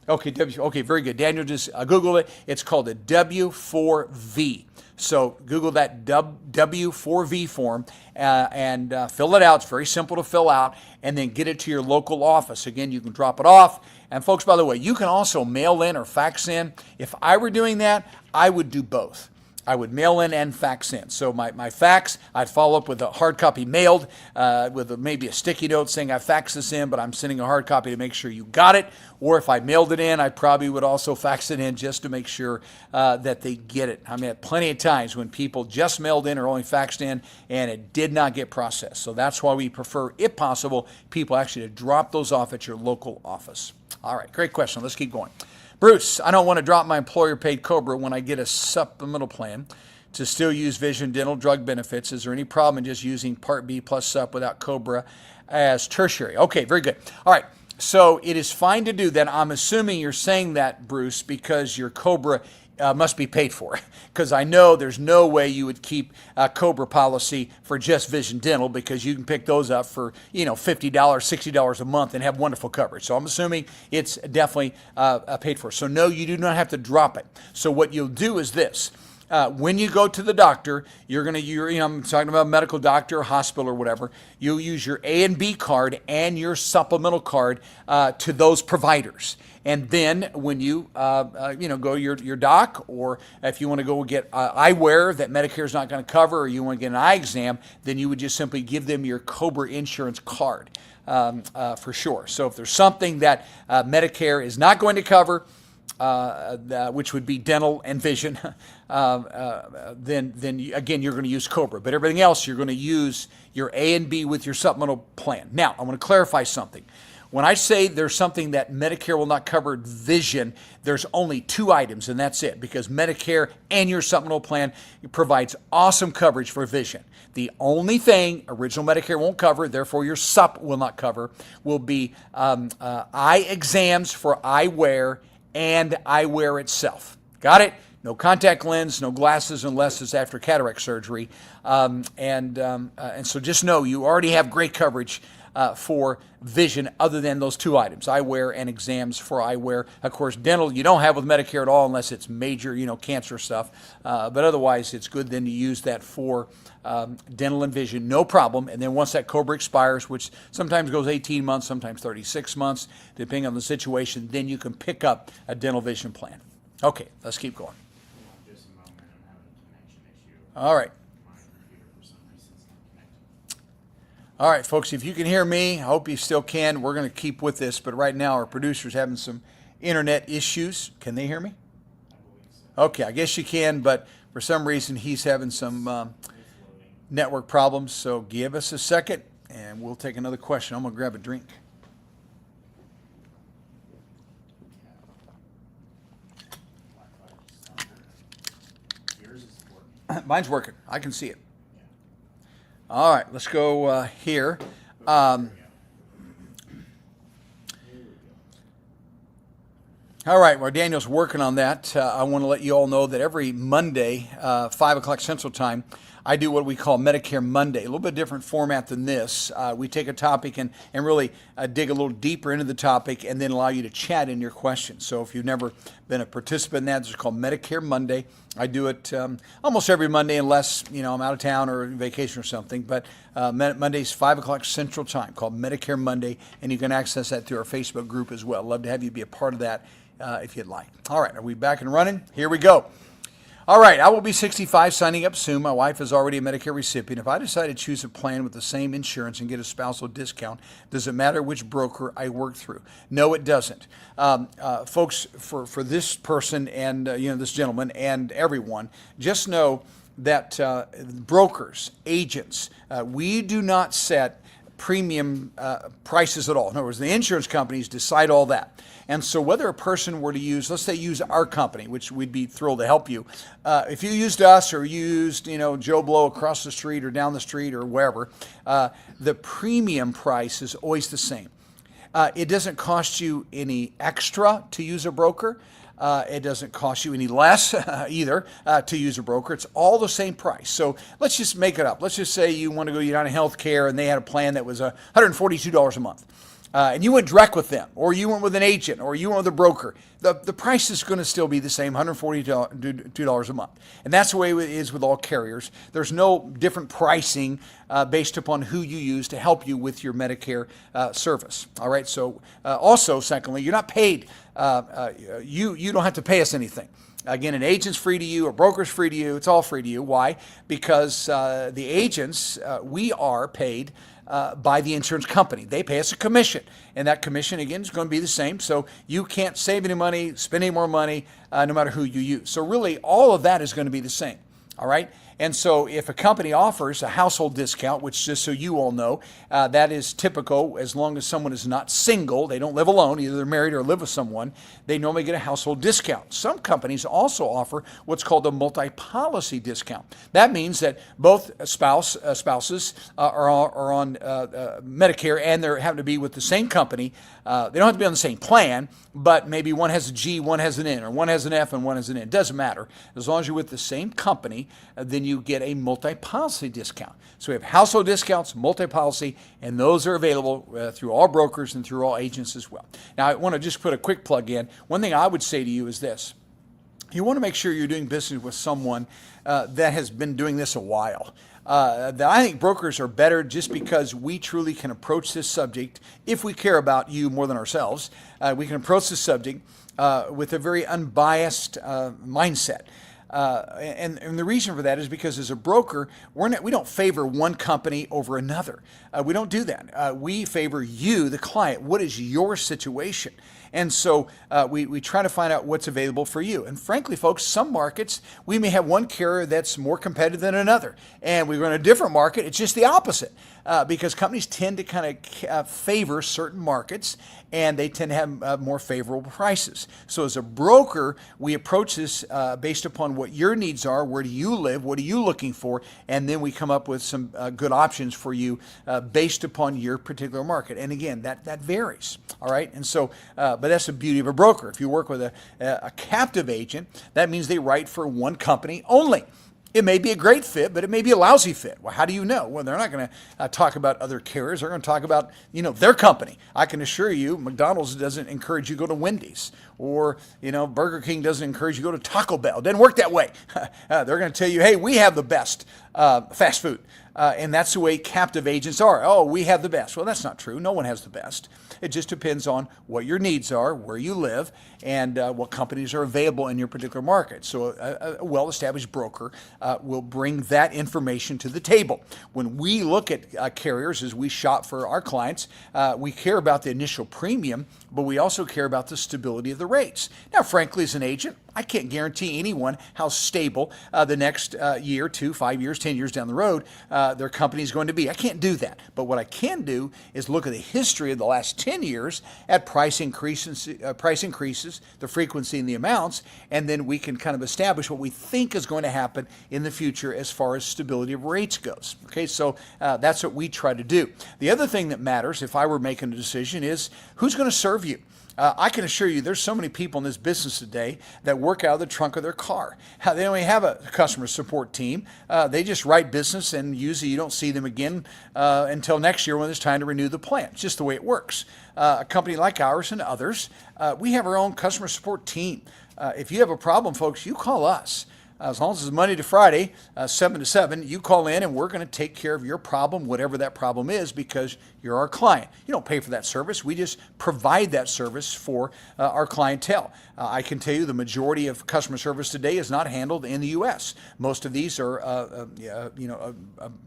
okay, very good. Daniel just Google it. It's called a W-4V. So Google that W-4V form and fill it out. It's very simple to fill out, and then get it to your local office. Again, you can drop it off. And folks, by the way, you can also mail in or fax in. If I were doing that, I would do both. I would mail in and fax in. So my fax, I'd follow up with a hard copy mailed with maybe a sticky note saying I faxed this in, but I'm sending a hard copy to make sure you got it. Or if I mailed it in, I probably would also fax it in just to make sure that they get it. I mean, plenty of times when people just mailed in or only faxed in and it did not get processed. So that's why we prefer, if possible, people actually to drop those off at your local office. All right, great question. Let's keep going. Bruce, I don't want to drop my employer-paid COBRA when I get a supplemental plan to still use vision, dental, drug benefits. Is there any problem in just using Part B plus sup without COBRA as tertiary? Okay, very good. All right, so it is fine to do that. I'm assuming you're saying that, Bruce, because your COBRA must be paid for, because I know there's no way you would keep a COBRA policy for just vision dental, because you can pick those up for $50, $60 a month and have wonderful coverage. So I'm assuming it's definitely paid for. So no, you do not have to drop it. So what you'll do is this. When you go to the doctor, I'm talking about a medical doctor, hospital, or whatever. You'll use your A and B card and your supplemental card to those providers. And then when you go to your doc, or if you want to go get eyewear that Medicare is not going to cover, or you want to get an eye exam, then you would just simply give them your COBRA insurance card for sure. So if there's something that Medicare is not going to cover, which would be dental and vision, then again, you're going to use COBRA. But everything else, you're going to use your A and B with your supplemental plan. Now, I want to clarify something. When I say there's something that Medicare will not cover, vision, there's only 2 items, and that's it, because Medicare and your supplemental plan provides awesome coverage for vision. The only thing original Medicare won't cover, therefore your supp will not cover, will be eye exams for eyewear and eyewear itself. Got it? No contact lens, no glasses unless it's after cataract surgery. And so just know you already have great coverage for vision other than those 2 items, eyewear and exams for eyewear. Of course, dental you don't have with Medicare at all unless it's major, cancer stuff. But otherwise, it's good then to use that for dental and vision, no problem. And then once that COBRA expires, which sometimes goes 18 months, sometimes 36 months, depending on the situation, then you can pick up a dental vision plan. Okay, let's keep going. Just a moment, I'm having a connection issue. All right. My computer for some reason is not connected. All right, folks, if you can hear me, I hope you still can. We're going to keep with this, but right now our producer's having some internet issues. Can they hear me? I believe so. Okay, I guess you can, but for some reason he's having some network problems, so give us a second and we'll take another question. I'm going to grab a drink. Yours is working. Mine's working. I can see it. All right, let's go here. All right, while Daniel's working on that, I want to let you all know that every Monday, 5 o'clock Central Time, I do what we call Medicare Monday, a little bit different format than this. We take a topic and really dig a little deeper into the topic and then allow you to chat in your questions. So if you've never been a participant in that, it's called Medicare Monday. I do it almost every Monday unless, I'm out of town or on vacation or something. But Monday's 5 o'clock Central Time, called Medicare Monday, and you can access that through our Facebook group as well. Love to have you be a part of that if you'd like. All right, are we back and running? Here we go. All right, I will be 65, signing up soon. My wife is already a Medicare recipient. If I decide to choose a plan with the same insurance and get a spousal discount, does it matter which broker I work through? No, it doesn't. Folks, for this person and this gentleman and everyone, just know that brokers, agents, we do not set premium prices at all. In other words, the insurance companies decide all that. And so whether a person were to use, let's say use our company, which we'd be thrilled to help you. If you used us or used, Joe Blow across the street or down the street or wherever, the premium price is always the same. It doesn't cost you any extra to use a broker. It doesn't cost you any less either to use a broker. It's all the same price. So let's just make it up. Let's just say you want to go United Healthcare and they had a plan that was $142 a month. And you went direct with them, or you went with an agent, or you went with a broker. The price is going to still be the same, $142 a month. And that's the way it is with all carriers. There's no different pricing based upon who you use to help you with your Medicare service. All right. So also, secondly, you're not paid. You don't have to pay us anything. Again, an agent's free to you, a broker's free to you. It's all free to you. Why? Because the agents, we are paid by the insurance company. They pay us a commission, and that commission, again, is going to be the same. So you can't save any money, spend any more money, no matter who you use. So really, all of that is going to be the same. All right? And so if a company offers a household discount, which just so you all know, that is typical as long as someone is not single, they don't live alone, either they're married or live with someone, they normally get a household discount. Some companies also offer what's called a multi-policy discount. That means that both spouses are on Medicare and they happen to be with the same company. They don't have to be on the same plan, but maybe one has a G, one has an N, or one has an F and one has an N. It doesn't matter. As long as you're with the same company, then you get a multi-policy discount. So we have household discounts, multi-policy, and those are available through all brokers and through all agents as well. Now, I want to just put a quick plug in. One thing I would say to you is this. You want to make sure you're doing business with someone that has been doing this a while. That I think brokers are better just because we truly can approach this subject, if we care about you more than ourselves, we can approach this subject with a very unbiased mindset. And the reason for that is because as a broker, we don't favor one company over another. We don't do that. We favor you, the client. What is your situation? And so we try to find out what's available for you. And frankly, folks, some markets, we may have one carrier that's more competitive than another. And we run a different market, it's just the opposite. Because companies tend to kind of favor certain markets, and they tend to have more favorable prices. So as a broker, we approach this based upon what your needs are, where do you live, what are you looking for, and then we come up with some good options for you based upon your particular market. And again, that varies, all right? And so, but that's the beauty of a broker. If you work with a captive agent, that means they write for one company only. It may be a great fit, but it may be a lousy fit. Well, how do you know? Well, they're not going to talk about other carriers. They're going to talk about, their company. I can assure you, McDonald's doesn't encourage you to go to Wendy's, or, Burger King doesn't encourage you to go to Taco Bell. It doesn't work that way. They're going to tell you, hey, we have the best fast food. And that's the way captive agents are. Oh, we have the best. Well, that's not true. No one has the best. It just depends on what your needs are, where you live, and what companies are available in your particular market. So a well-established broker will bring that information to the table. When we look at carriers as we shop for our clients, we care about the initial premium, but we also care about the stability of the rates. Now, frankly, as an agent, I can't guarantee anyone how stable the next year, 2, 5 years, 10 years down the road their company is going to be. I can't do that. But what I can do is look at the history of the last 10 years at price increases, the frequency and the amounts, and then we can kind of establish what we think is going to happen in the future as far as stability of rates goes. Okay, so that's what we try to do. The other thing that matters, if I were making a decision, is who's going to serve you. I can assure you there's so many people in this business today that work out of the trunk of their car. They don't even have a customer support team. They just write business, and usually you don't see them again until next year when it's time to renew the plan. It's just the way it works. A company like ours and others, we have our own customer support team. If you have a problem, folks, you call us. As long as it's Monday to Friday, 7 to 7, you call in and we're going to take care of your problem, whatever that problem is, because you're our client. You don't pay for that service. We just provide that service for our clientele. I can tell you the majority of customer service today is not handled in the U.S. Most of these are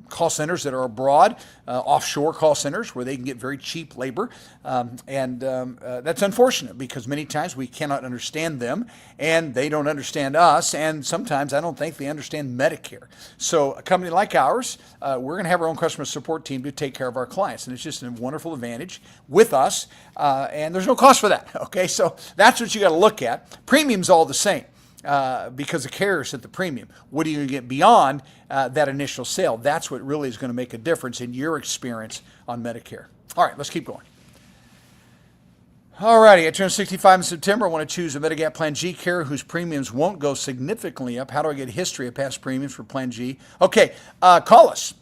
call centers that are abroad, offshore call centers where they can get very cheap labor. And that's unfortunate because many times we cannot understand them and they don't understand us, and sometimes I don't think they understand Medicare. So a company like ours, we're going to have our own customer support team to take care of our clients, and it's just a wonderful advantage with us, and there's no cost for that. Okay, so that's what you got to look at. Premium's all the same. Because the carrier set the premium. What are you going to get beyond that initial sale? That's what really is going to make a difference in your experience on Medicare. All right, let's keep going. All righty, I turned 65 in September. I want to choose a Medigap Plan G carrier whose premiums won't go significantly up. How do I get a history of past premiums for Plan G? Okay, call us.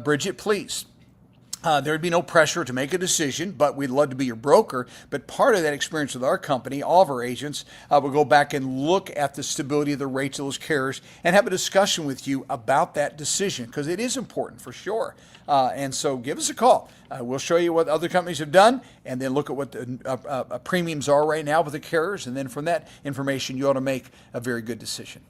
Bridget, please. There'd be no pressure to make a decision, but we'd love to be your broker. But part of that experience with our company, all of our agents, will go back and look at the stability of the rates of those carriers and have a discussion with you about that decision, because it is important for sure. And so give us a call. We'll show you what other companies have done, and then look at what the premiums are right now with the carriers. And then from that information, you ought to make a very good decision.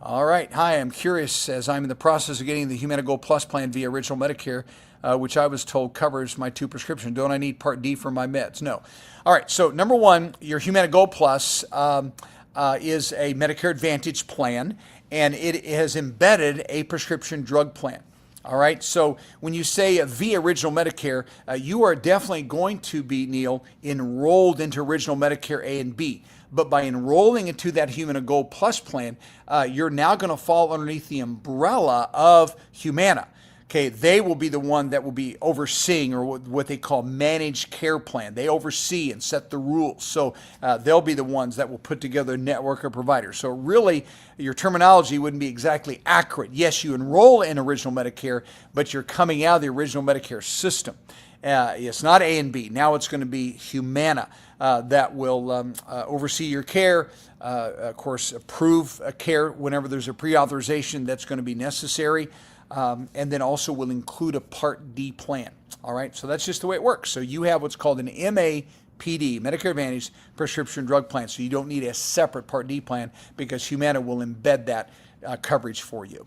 All right. Hi, I'm curious, as I'm in the process of getting the Humana Gold Plus plan via Original Medicare, which I was told covers my 2 prescriptions. Don't I need Part D for my meds? No. All right. So number one, your Humana Gold Plus is a Medicare Advantage plan, and it has embedded a prescription drug plan. All right. So when you say via Original Medicare, you are definitely going to be, Neil, enrolled into Original Medicare A and B. But by enrolling into that Humana Gold Plus plan, you're now going to fall underneath the umbrella of Humana. Okay, they will be the one that will be overseeing, or what they call managed care plan. They oversee and set the rules. So they'll be the ones that will put together a network of providers. So really, your terminology wouldn't be exactly accurate. Yes, you enroll in Original Medicare, but you're coming out of the Original Medicare system. It's not A and B. Now it's going to be Humana that will oversee your care, of course, approve care whenever there's a pre-authorization that's going to be necessary, and then also will include a Part D plan. All right, so that's just the way it works. So you have what's called an MA PD, Medicare Advantage prescription drug plan. So you don't need a separate Part D plan because Humana will embed that coverage for you.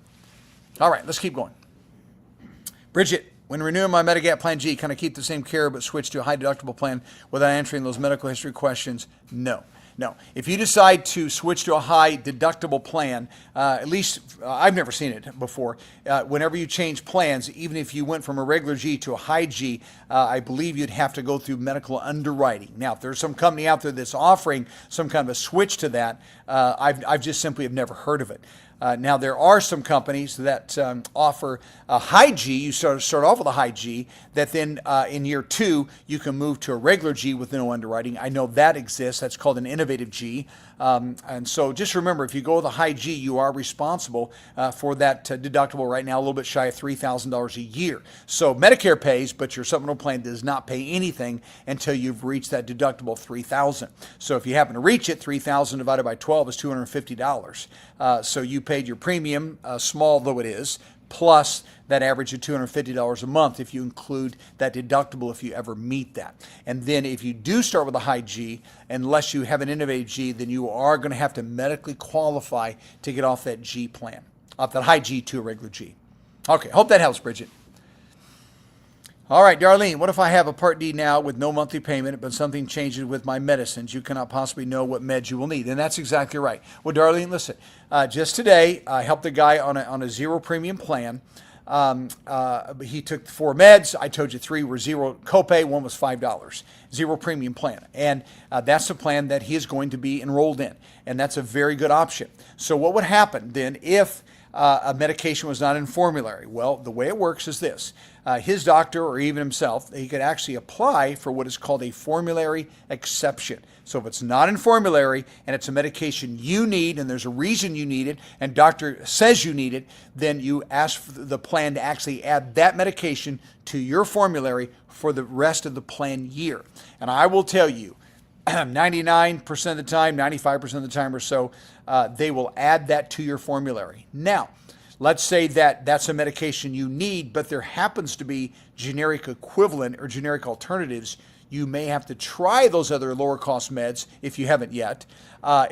All right, let's keep going. Bridget, when renewing my Medigap Plan G, can I keep the same care but switch to a high deductible plan without answering those medical history questions? No. No. If you decide to switch to a high deductible plan, at least I've never seen it before, whenever you change plans, even if you went from a regular G to a high G, I believe you'd have to go through medical underwriting. Now, if there's some company out there that's offering some kind of a switch to that, I've just simply have never heard of it. Now, there are some companies that offer a high G. You start off with a high G, that then in year 2, you can move to a regular G with no underwriting. I know that exists. That's called an innovative G. And so just remember, if you go with a high G, you are responsible for that deductible right now, a little bit shy of $3,000 a year. So Medicare pays, but your supplemental plan does not pay anything until you've reached that deductible of $3,000. So if you happen to reach it, $3,000 divided by 12 is $250. So you paid your premium, small though it is, plus that average of $250 a month if you include that deductible if you ever meet that. And then if you do start with a high G, unless you have an innovative G, then you are going to have to medically qualify to get off that G plan, off that high G to a regular G. Okay, hope that helps, Bridget. All right, Darlene, what if I have a Part D now with no monthly payment, but something changes with my medicines? You cannot possibly know what meds you will need. And that's exactly right. Well, Darlene, listen, just today, I helped a guy on a zero premium plan. He took 4 meds. I told you 3 were zero copay, 1 was $5. Zero premium plan. And that's the plan that he is going to be enrolled in. And that's a very good option. So what would happen then if a medication was not in formulary? Well, the way it works is this. His doctor or even himself, he could actually apply for what is called a formulary exception. So if it's not in formulary and it's a medication you need and there's a reason you need it and doctor says you need it, then you ask for the plan to actually add that medication to your formulary for the rest of the plan year. And I will tell you, 99% of the time, 95% of the time or so, they will add that to your formulary. Now, let's say that that's a medication you need, but there happens to be generic equivalent or generic alternatives. You may have to try those other lower cost meds if you haven't yet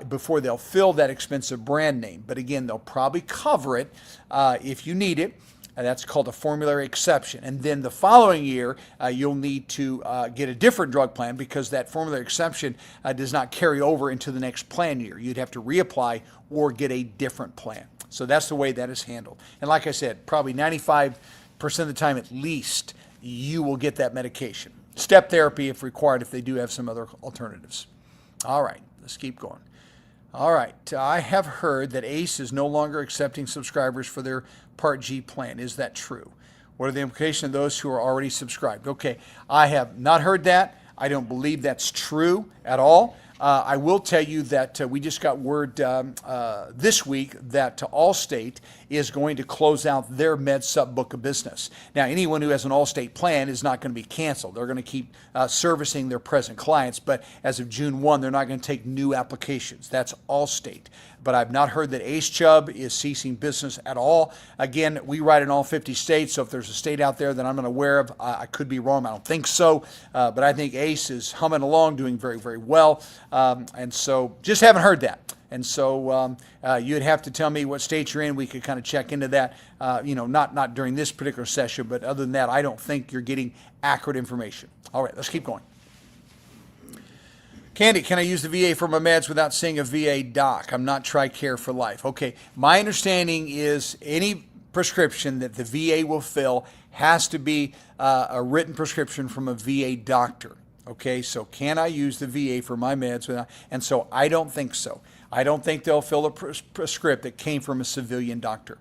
before they'll fill that expensive brand name. But again, they'll probably cover it if you need it. And that's called a formulary exception. And then the following year, you'll need to get a different drug plan because that formulary exception does not carry over into the next plan year. You'd have to reapply or get a different plan. So that's the way that is handled. And like I said, probably 95% of the time at least, you will get that medication. Step therapy if required if they do have some other alternatives. All right, let's keep going. All right, I have heard that ACE is no longer accepting subscribers for their Part G plan. Is that true? What are the implications of those who are already subscribed? Okay, I have not heard that. I don't believe that's true at all. I will tell you that we just got word this week that Allstate is going to close out their med sub book of business. Now, anyone who has an Allstate plan is not going to be canceled. They're going to keep servicing their present clients, but as of June 1, they're not going to take new applications. That's Allstate. But I've not heard that ACE Chubb is ceasing business at all. Again, we write in all 50 states, so if there's a state out there that I'm unaware of, I could be wrong. I don't think so, but I think ACE is humming along, doing very, very well. And so just haven't heard that. And so you'd have to tell me what state you're in. We could kind of check into that, not during this particular session, but other than that, I don't think you're getting accurate information. All right, let's keep going. Candy, can I use the VA for my meds without seeing a VA doc? I'm not TRICARE for life. Okay, my understanding is any prescription that the VA will fill has to be a written prescription from a VA doctor. Okay, so can I use the VA for my meds without? And so I don't think so. I don't think they'll fill a script that came from a civilian doctor.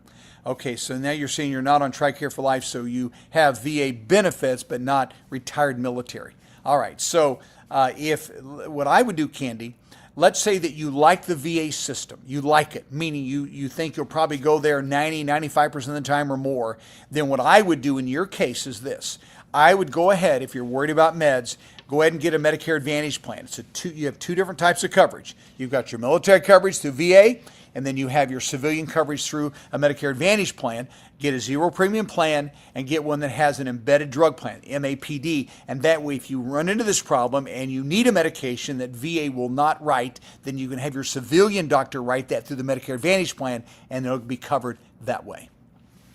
Okay, so now you're saying you're not on TRICARE for life, so you have VA benefits but not retired military. All right, so what I would do, Candy, let's say that you like the VA system. You like it, meaning you think you'll probably go there 90, 95% of the time or more. Then what I would do in your case is this. I would go ahead, if you're worried about meds, go ahead and get a Medicare Advantage plan. You have 2 different types of coverage. You've got your military coverage through VA, and then you have your civilian coverage through a Medicare Advantage plan, get a zero premium plan, and get one that has an embedded drug plan, MAPD. And that way, if you run into this problem and you need a medication that VA will not write, then you can have your civilian doctor write that through the Medicare Advantage plan, and it'll be covered that way.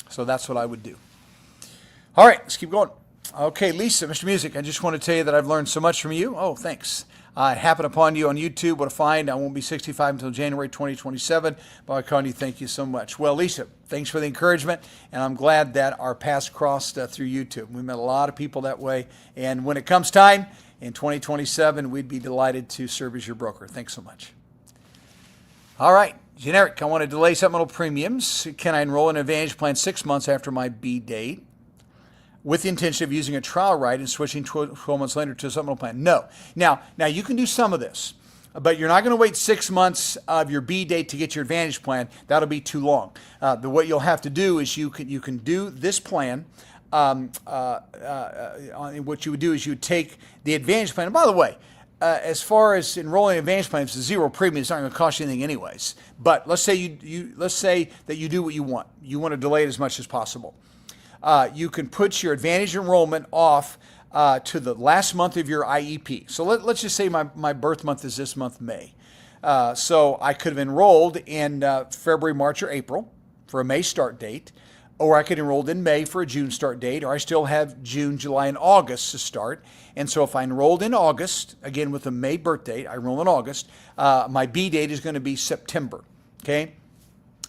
So that's what I would do. All right, let's keep going. Okay, Lisa, Mr. Music, I just want to tell you that I've learned so much from you. Oh, thanks. It happened upon you on YouTube. What a find. I won't be 65 until January 2027. Bob Condy, thank you so much. Well, Lisa, thanks for the encouragement, and I'm glad that our paths crossed through YouTube. We met a lot of people that way, and when it comes time in 2027, we'd be delighted to serve as your broker. Thanks so much. All right, generic. I want to delay supplemental premiums. Can I enroll in an Advantage plan 6 months after my B date, with the intention of using a trial right and switching 12 months later to a supplemental plan? No. Now you can do some of this, but you're not going to wait 6 months of your B date to get your Advantage plan. That'll be too long. What you'll have to do is you can do this plan. What you would do is you would take the Advantage plan. And by the way, as far as enrolling in Advantage plans, it's zero premium. It's not going to cost you anything anyways. But let's say let's say that you do what you want. You want to delay it as much as possible. You can put your Advantage enrollment off to the last month of your IEP. So let's just say my birth month is this month, May. So I could have enrolled in February, March, or April for a May start date, or I could enroll in May for a June start date, or I still have June, July, and August to start. And so if I enrolled in August, again with a May birth date, I enroll in August, my B date is going to be September, okay?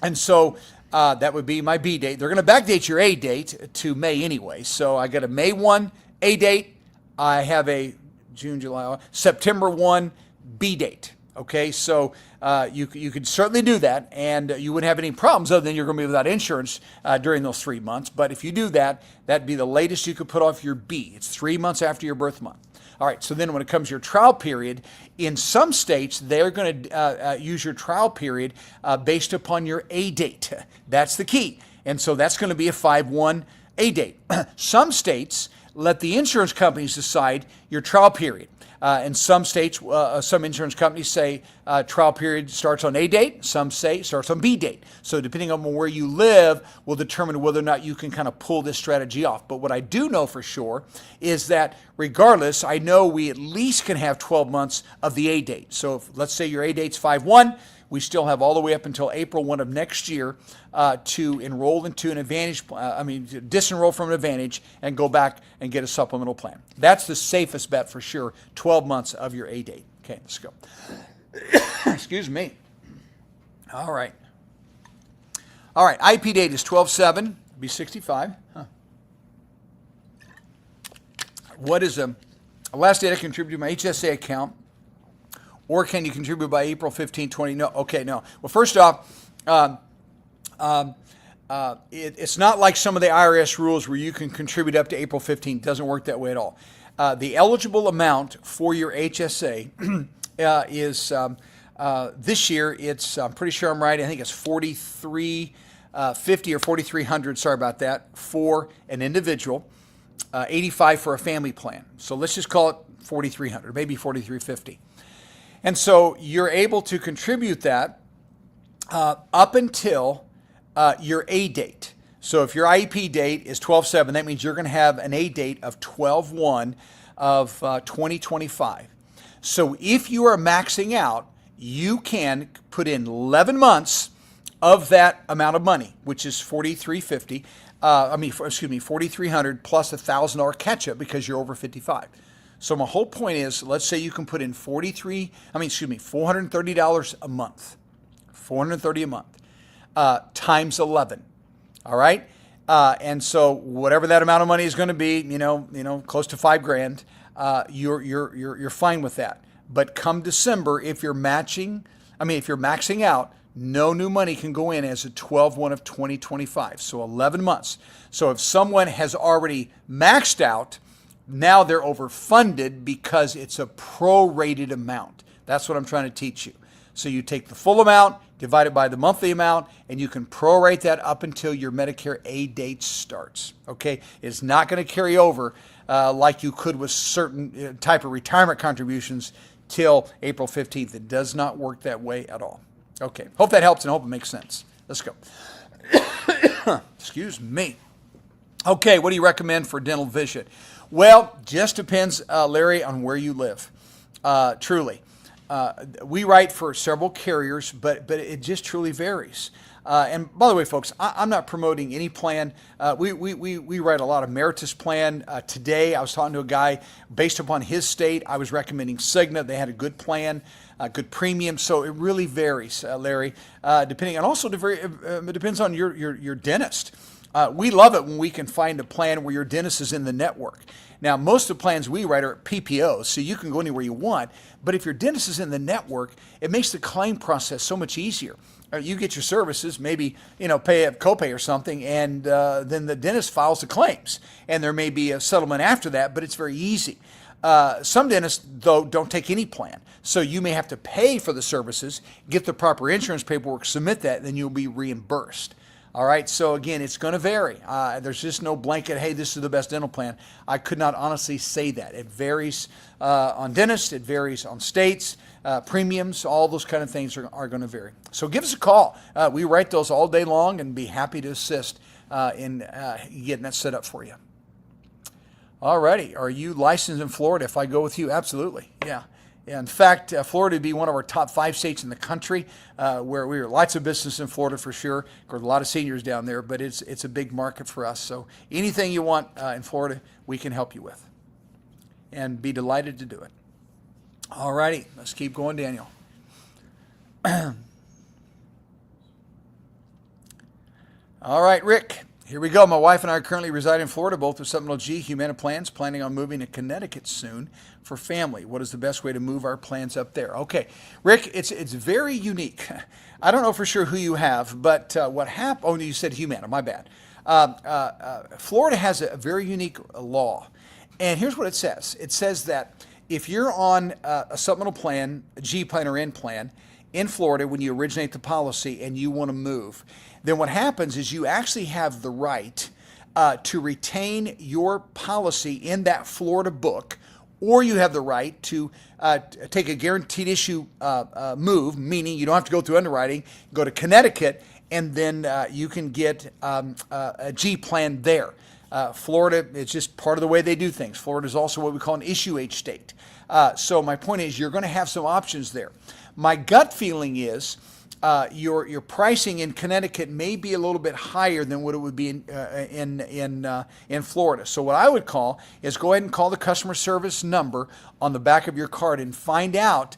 And so that would be my B date. They're going to backdate your A date to May anyway. So I got a May 1 A date. I have a June, July, September 1 B date. Okay, so you could certainly do that, and you wouldn't have any problems other than you're going to be without insurance during those 3 months. But if you do that, that'd be the latest you could put off your B. It's 3 months after your birth month. All right, so then when it comes to your trial period, in some states, they're going to use your trial period based upon your A date. That's the key. And so that's going to be a 5/1 A date. Some states let the insurance companies decide your trial period. In some states, some insurance companies say trial period starts on A date. Some say it starts on B date. So depending on where you live will determine whether or not you can kind of pull this strategy off. But what I do know for sure is that regardless, I know we at least can have 12 months of the A date. So if, let's say your A date's 5/1, we still have all the way up until April 1 of next year to enroll into an Advantage, disenroll from an Advantage and go back and get a supplemental plan. That's the safest bet for sure, 12 months of your A date. Okay, let's go. Excuse me. All right. All right, IP date is 12/7, be 65. Huh. What is the last date I contribute to my HSA account? Or can you contribute by April 15, 20? No. Okay, no. Well, first off, it's not like some of the IRS rules where you can contribute up to April 15. It doesn't work that way at all. The eligible amount for your HSA is this year. It's I'm pretty sure I'm right. I think it's $4,350 or $4,300. Sorry about that, for an individual. $85 for a family plan. So let's just call it $4,300, maybe $4,350. And so you're able to contribute that up until your A date. So if your IEP date is 12/7, that means you're going to have an A date of 12/1 of 2025. So if you are maxing out, you can put in 11 months of that amount of money, which is $4,350. $4,300 plus $1,000 catch-up because you're over 55. So my whole point is, let's say you can put in $430 a month, $430 a month, times 11. All right, and so whatever that amount of money is going to be, close to $5,000, you're fine with that. But come December, if you're maxing out, no new money can go in as a 12/1 of 2025. So 11 months. So if someone has already maxed out, now they're overfunded because it's a prorated amount. That's what I'm trying to teach you. So you take the full amount, divide it by the monthly amount, and you can prorate that up until your Medicare A date starts. Okay? It's not going to carry over like you could with certain type of retirement contributions till April 15th. It does not work that way at all. Okay. Hope that helps and hope it makes sense. Let's go. Excuse me. Okay, what do you recommend for dental vision? Well, just depends, Larry, on where you live. Truly. We write for several carriers, but it just truly varies. And by the way, folks, I'm not promoting any plan. We write a lot of Meritus plan. Today, I was talking to a guy, based upon his state, I was recommending Cigna. They had a good plan, good premium. So it really varies, Larry, depending, and also it depends on your dentist. We love it when we can find a plan where your dentist is in the network. Now, most of the plans we write are PPOs, so you can go anywhere you want. But if your dentist is in the network, it makes the claim process so much easier. You get your services, maybe pay a copay or something, and then the dentist files the claims. And there may be a settlement after that, but it's very easy. Some dentists, though, don't take any plan. So you may have to pay for the services, get the proper insurance paperwork, submit that, and then you'll be reimbursed. All right, so again, it's going to vary. There's just no blanket, hey, this is the best dental plan. I could not honestly say that. It varies on dentists, it varies on states, premiums, all those kind of things are going to vary. So give us a call. We write those all day long and be happy to assist in getting that set up for you. All righty, are you licensed in Florida? If I go with you, absolutely, yeah. In fact, Florida would be one of our top 5 states in the country, where we are lots of business in Florida for sure. Of course, a lot of seniors down there, but it's a big market for us. So anything you want in Florida, we can help you with, and be delighted to do it. All righty, let's keep going, Daniel. All right, Rick. Here we go. My wife and I currently reside in Florida, both with Seminole G Humana plans, planning on moving to Connecticut soon for family. What is the best way to move our plans up there? Okay, Rick, it's very unique. I don't know for sure who you have, but what happened, oh, you said Humana, my bad. Florida has a very unique law, and here's what it says. It says that if you're on a supplemental plan, a G plan or N plan, in Florida when you originate the policy and you want to move, then what happens is you actually have the right to retain your policy in that Florida book, or you have the right to take a guaranteed issue move, meaning you don't have to go through underwriting, go to Connecticut, and then you can get a G plan there. Florida, it's just part of the way they do things. Florida is also what we call an issue H state. So my point is you're going to have some options there. My gut feeling is your pricing in Connecticut may be a little bit higher than what it would be in Florida. So what I would call is go ahead and call the customer service number on the back of your card and find out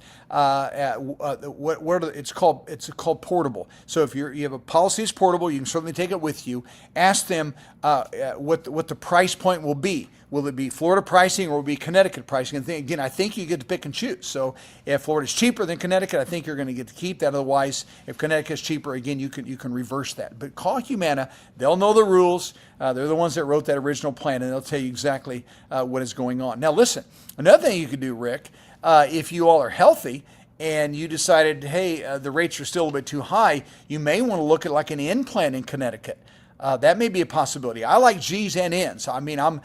it's called portable. So if you have a policy that's portable, you can certainly take it with you. Ask them what the price point will be. Will it be Florida pricing or will it be Connecticut pricing? And again, I think you get to pick and choose. So if Florida's cheaper than Connecticut, I think you're going to get to keep that. Otherwise, if Connecticut's cheaper, again, you can reverse that. But call Humana. They'll know the rules. They're the ones that wrote that original plan, and they'll tell you exactly what is going on. Now, listen, another thing you could do, Rick, if you all are healthy and you decided, hey, the rates are still a bit too high, you may want to look at like an N plan in Connecticut. That may be a possibility. I like G's and N's. I mean, I'm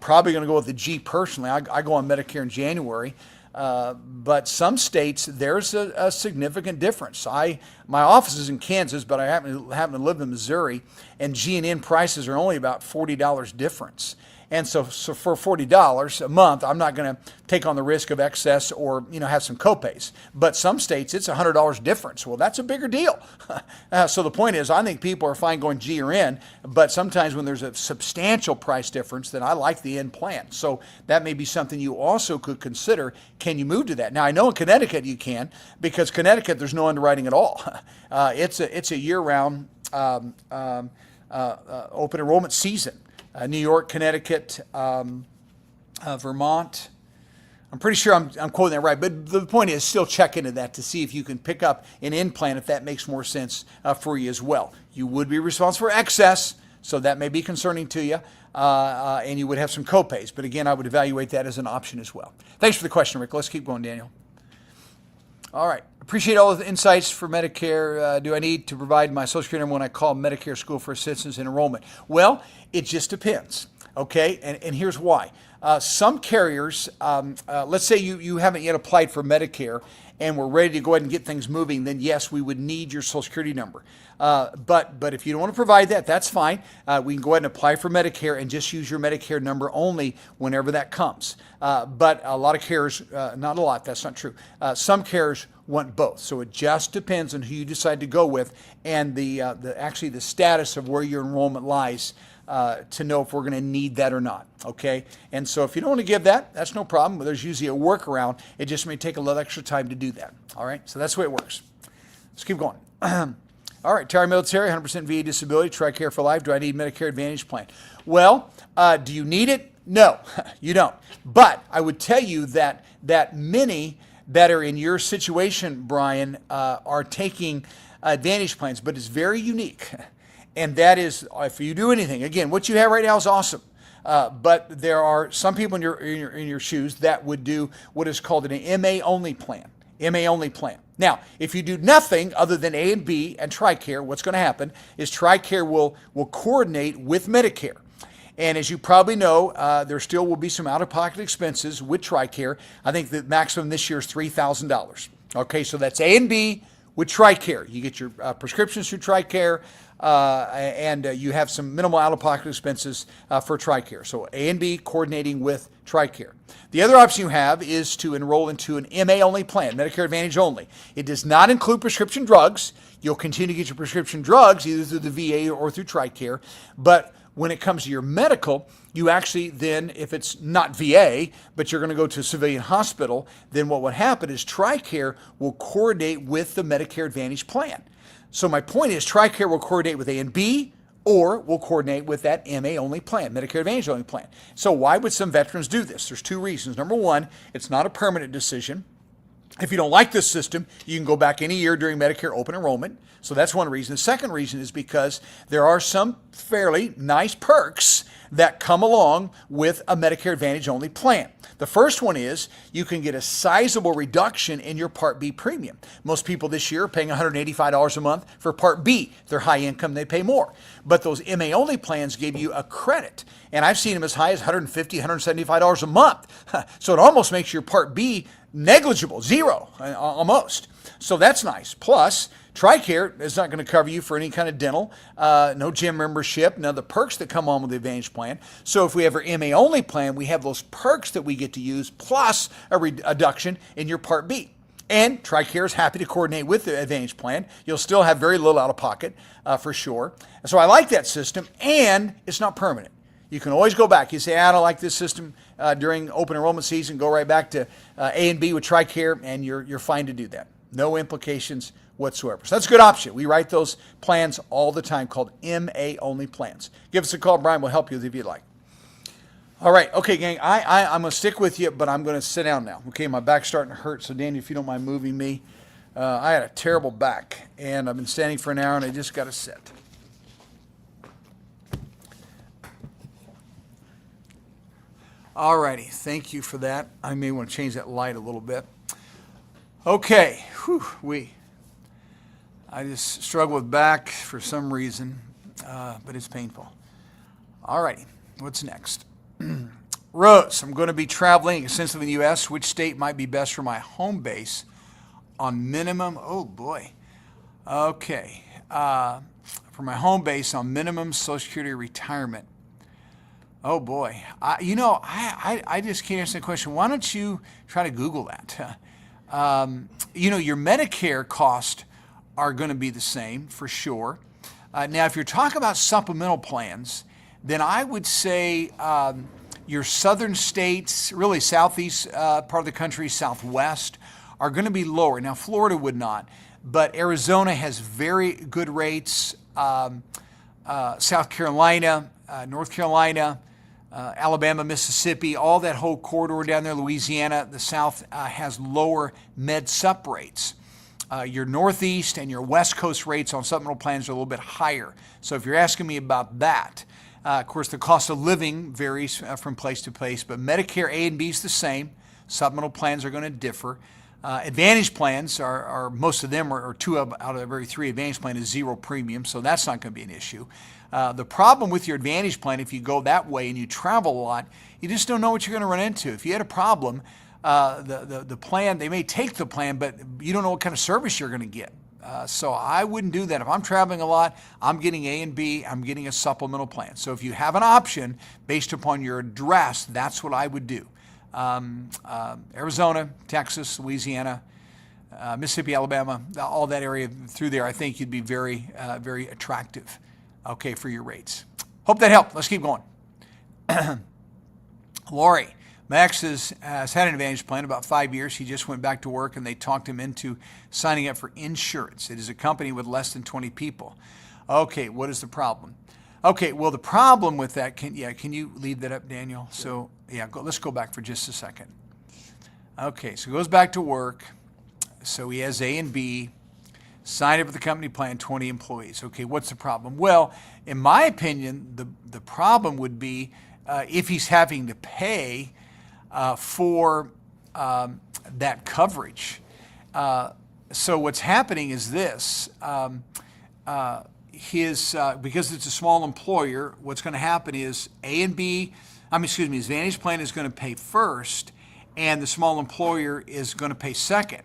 probably going to go with the G personally. I go on Medicare in January, but some states there's a significant difference. My office is in Kansas, but I happen to live in Missouri, and G and N prices are only about $40 difference. And so for $40 a month, I'm not going to take on the risk of excess or have some copays. But some states, it's $100 difference. Well, that's a bigger deal. So the point is, I think people are fine going G or N, but sometimes when there's a substantial price difference, then I like the N plan. So that may be something you also could consider. Can you move to that? Now, I know in Connecticut you can, because Connecticut, there's no underwriting at all. It's a year-round open enrollment season. New York, Connecticut, Vermont. I'm pretty sure I'm quoting that right, but the point is still check into that to see if you can pick up an N plan if that makes more sense for you as well. You would be responsible for excess, so that may be concerning to you, and you would have some copays. But again, I would evaluate that as an option as well. Thanks for the question, Rick. Let's keep going, Daniel. All right. Appreciate all the insights for Medicare. Do I need to provide my Social Security number when I call Medicare School for Assistance in Enrollment? Well, it just depends. Okay, and here's why. Some carriers, let's say you haven't yet applied for Medicare and we're ready to go ahead and get things moving, then yes, we would need your Social Security number. But if you don't want to provide that, that's fine. We can go ahead and apply for Medicare and just use your Medicare number only whenever that comes. But a lot of carriers, not a lot, that's not true. Some carriers want both. So it just depends on who you decide to go with and actually the status of where your enrollment lies. To know if we're going to need that or not, okay? And so if you don't want to give that, that's no problem. There's usually a workaround. It just may take a little extra time to do that, all right? So that's the way it works. Let's keep going. All right, retired military, 100% VA disability, TRICARE for life. Do I need Medicare Advantage plan? Well, do you need it? No, you don't. But I would tell you that many that are in your situation, Brian, are taking Advantage plans, but it's very unique. And that is, if you do anything, again, what you have right now is awesome. But there are some people in your shoes that would do what is called an MA only plan. MA only plan. Now, if you do nothing other than A and B and TRICARE, what's going to happen is TRICARE will coordinate with Medicare. And as you probably know, there still will be some out-of-pocket expenses with TRICARE. I think the maximum this year is $3,000. Okay, so that's A and B with TRICARE. You get your prescriptions through TRICARE, and you have some minimal out-of-pocket expenses for TRICARE. So A and B coordinating with TRICARE. The other option you have is to enroll into an MA-only plan, Medicare Advantage only. It does not include prescription drugs. You'll continue to get your prescription drugs either through the VA or through TRICARE. But when it comes to your medical, you actually then, if it's not VA, but you're going to go to a civilian hospital, then what would happen is TRICARE will coordinate with the Medicare Advantage plan. So my point is TRICARE will coordinate with A and B, or will coordinate with that MA-only plan, Medicare Advantage-only plan. So why would some veterans do this? There's two reasons. Number one, it's not a permanent decision. If you don't like this system, you can go back any year during Medicare open enrollment. So that's one reason. The second reason is because there are some fairly nice perks that come along with a Medicare Advantage only plan. The first one is you can get a sizable reduction in your Part B premium. Most people this year are paying $185 a month for Part B. If they're high income, they pay more. But those MA only plans give you a credit. And I've seen them as high as $150, $175 a month. So it almost makes your Part B negligible, zero, almost. So that's nice. Plus, TRICARE is not going to cover you for any kind of dental, no gym membership, none of the perks that come on with the Advantage plan. So if we have our MA-only plan, we have those perks that we get to use, plus a reduction in your Part B. And TRICARE is happy to coordinate with the Advantage plan. You'll still have very little out-of-pocket for sure. So I like that system, and it's not permanent. You can always go back. You say, I don't like this system during open enrollment season, go right back to A and B with TRICARE, and you're fine to do that. No implications whatsoever. So that's a good option. We write those plans all the time called MA-only plans. Give us a call. Brian will help you if you'd like. All right. Okay, gang, I'm going to stick with you, but I'm going to sit down now. Okay, my back's starting to hurt, so Danny, if you don't mind moving me. I had a terrible back, and I've been standing for an hour, and I just got to sit. All righty. Thank you for that. I may want to change that light a little bit. Okay. I just struggle with back for some reason, but it's painful. All righty. What's next? Rose, I'm going to be traveling extensively in the U.S. Which state might be best for my home base on minimum? Oh, boy. Okay. For my home base on minimum Social Security retirement. Oh, boy. I just can't answer the question. Why don't you try to Google that? Your Medicare costs are going to be the same for sure. Now, if you're talking about supplemental plans, then I would say your southern states, really southeast part of the country, southwest, are going to be lower. Now, Florida would not, but Arizona has very good rates. South Carolina, North Carolina, Alabama, Mississippi, all that whole corridor down there, Louisiana, the South has lower med sup rates. Your Northeast and your West Coast rates on supplemental plans are a little bit higher. So if you're asking me about that, of course, the cost of living varies from place to place, but Medicare A and B is the same. Supplemental plans are going to differ. Advantage plans are most of them are two out of every three Advantage plan is zero premium, so that's not going to be an issue. The problem with your Advantage plan, if you go that way and you travel a lot, you just don't know what you're going to run into. If you had a problem, the plan, they may take the plan, but you don't know what kind of service you're going to get. So I wouldn't do that. If I'm traveling a lot, I'm getting A and B, I'm getting a supplemental plan. So if you have an option based upon your address, that's what I would do. Arizona, Texas, Louisiana, Mississippi, Alabama, all that area through there, I think you'd be very, very attractive, okay, for your rates. Hope that helped. Let's keep going. Lori, Max has had an Advantage plan about 5 years. He just went back to work and they talked him into signing up for insurance. It is a company with less than 20 people. Okay, what is the problem? Okay, well, the problem with that, can you leave that up, Daniel? So, yeah, let's go back for just a second. Okay, so he goes back to work. So he has A and B, signed up with the company plan, 20 employees. Okay, what's the problem? Well, in my opinion, the problem would be if he's having to pay for that coverage. So what's happening is this. Because it's a small employer, what's going to happen is his Advantage plan is going to pay first, and the small employer is going to pay second.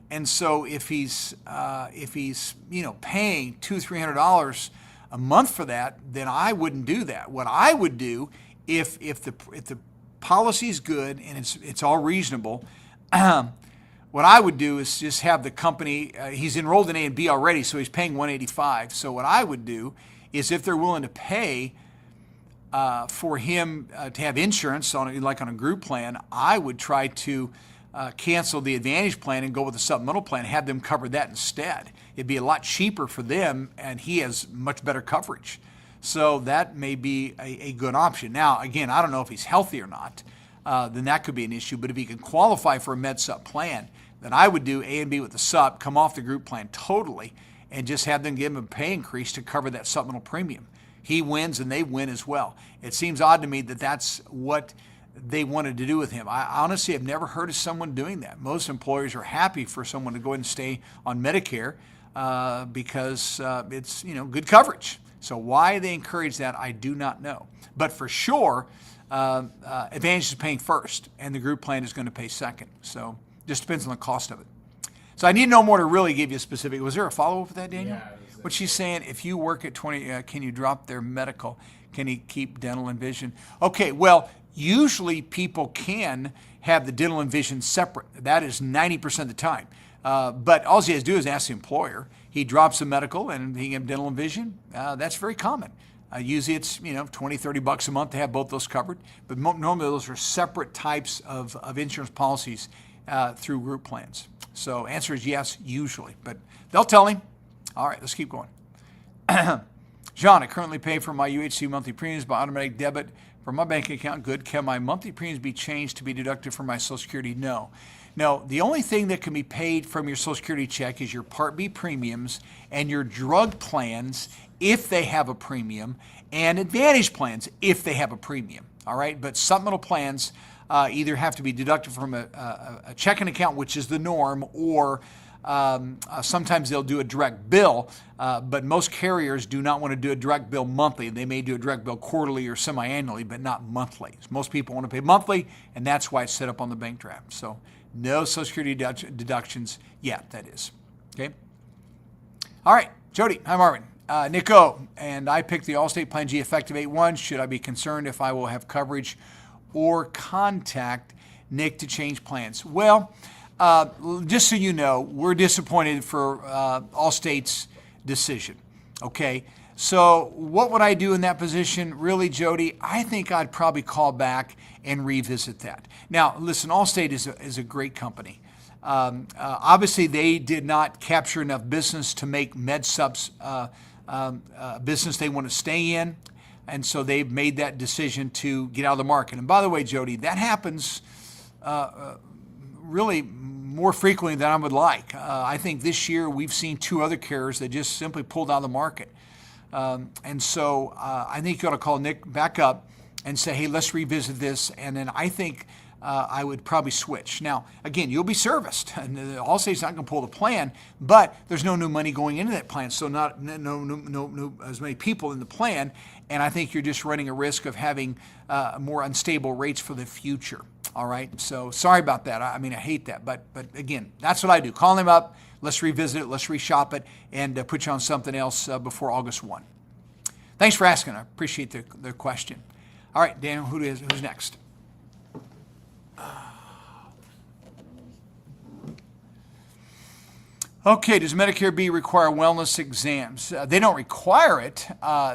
And so if he's paying $200-300 a month for that, then I wouldn't do that. What I would do if the policy is good and it's all reasonable. What I would do is just have the company, he's enrolled in A and B already, so he's paying $185. So what I would do is if they're willing to pay for him to have insurance, like on a group plan, I would try to cancel the Advantage plan and go with the supplemental plan, have them cover that instead. It'd be a lot cheaper for them, and he has much better coverage. So that may be a good option. Now, again, I don't know if he's healthy or not. Then that could be an issue. But if he can qualify for a Med-Sup plan, then I would do A and B with the SUP, come off the group plan totally, and just have them give him a pay increase to cover that supplemental premium. He wins and they win as well. It seems odd to me that that's what they wanted to do with him. I honestly have never heard of someone doing that. Most employers are happy for someone to go ahead and stay on Medicare because it's good coverage. So why they encourage that, I do not know. But for sure, Advantage is paying first, and the group plan is going to pay second. So just depends on the cost of it. So I need to know more to really give you a specific. Was there a follow-up with that, Daniel? Yeah. What she's saying, if you work at 20, can you drop their medical? Can he keep dental and vision? Okay, well, usually people can have the dental and vision separate. That is 90% of the time. But all he has to do is ask the employer. He drops the medical and he can have dental and vision. That's very common. Usually it's, $20-30 a month to have both those covered. But normally those are separate types of insurance policies through group plans. So answer is yes, usually. But they'll tell him. All right, let's keep going. John, I currently pay for my UHC monthly premiums by automatic debit from my bank account. Good. Can my monthly premiums be changed to be deducted from my Social Security? No. No, the only thing that can be paid from your Social Security check is your Part B premiums and your drug plans if they have a premium, and Advantage plans if they have a premium. All right, but supplemental plans either have to be deducted from a checking account, which is the norm, or sometimes they'll do a direct bill, but most carriers do not want to do a direct bill monthly. They may do a direct bill quarterly or semi-annually, but not monthly. Most people want to pay monthly, and that's why it's set up on the bank draft. So no Social Security deductions yet, that is. Okay? All right, Jody. Hi, Marvin. Nico, and I picked the Allstate Plan G effective 8/1. Should I be concerned if I will have coverage or contact Nick to change plans? Well, just so you know, we're disappointed for Allstate's decision, okay? So what would I do in that position? Really, Jody, I think I'd probably call back and revisit that. Now, listen, Allstate is a great company. Obviously, they did not capture enough business to make Med-Sup's business they want to stay in, and so they've made that decision to get out of the market. And by the way, Jody, that happens really more frequently than I would like. I think this year we've seen 2 other carriers that just simply pulled out of the market. And so I think you ought to call Nick back up and say, hey, let's revisit this. And then I think I would probably switch. Now, again, you'll be serviced, and Allstate's not going to pull the plan, but there's no new money going into that plan, so not no as many people in the plan, and I think you're just running a risk of having more unstable rates for the future. All right, so sorry about that. I mean, I hate that, but again, that's what I do. Call them up. Let's revisit it. Let's reshop it, and put you on something else before August 1. Thanks for asking. I appreciate the question. All right, Daniel, who's next? Okay, does Medicare B require wellness exams? They don't require it.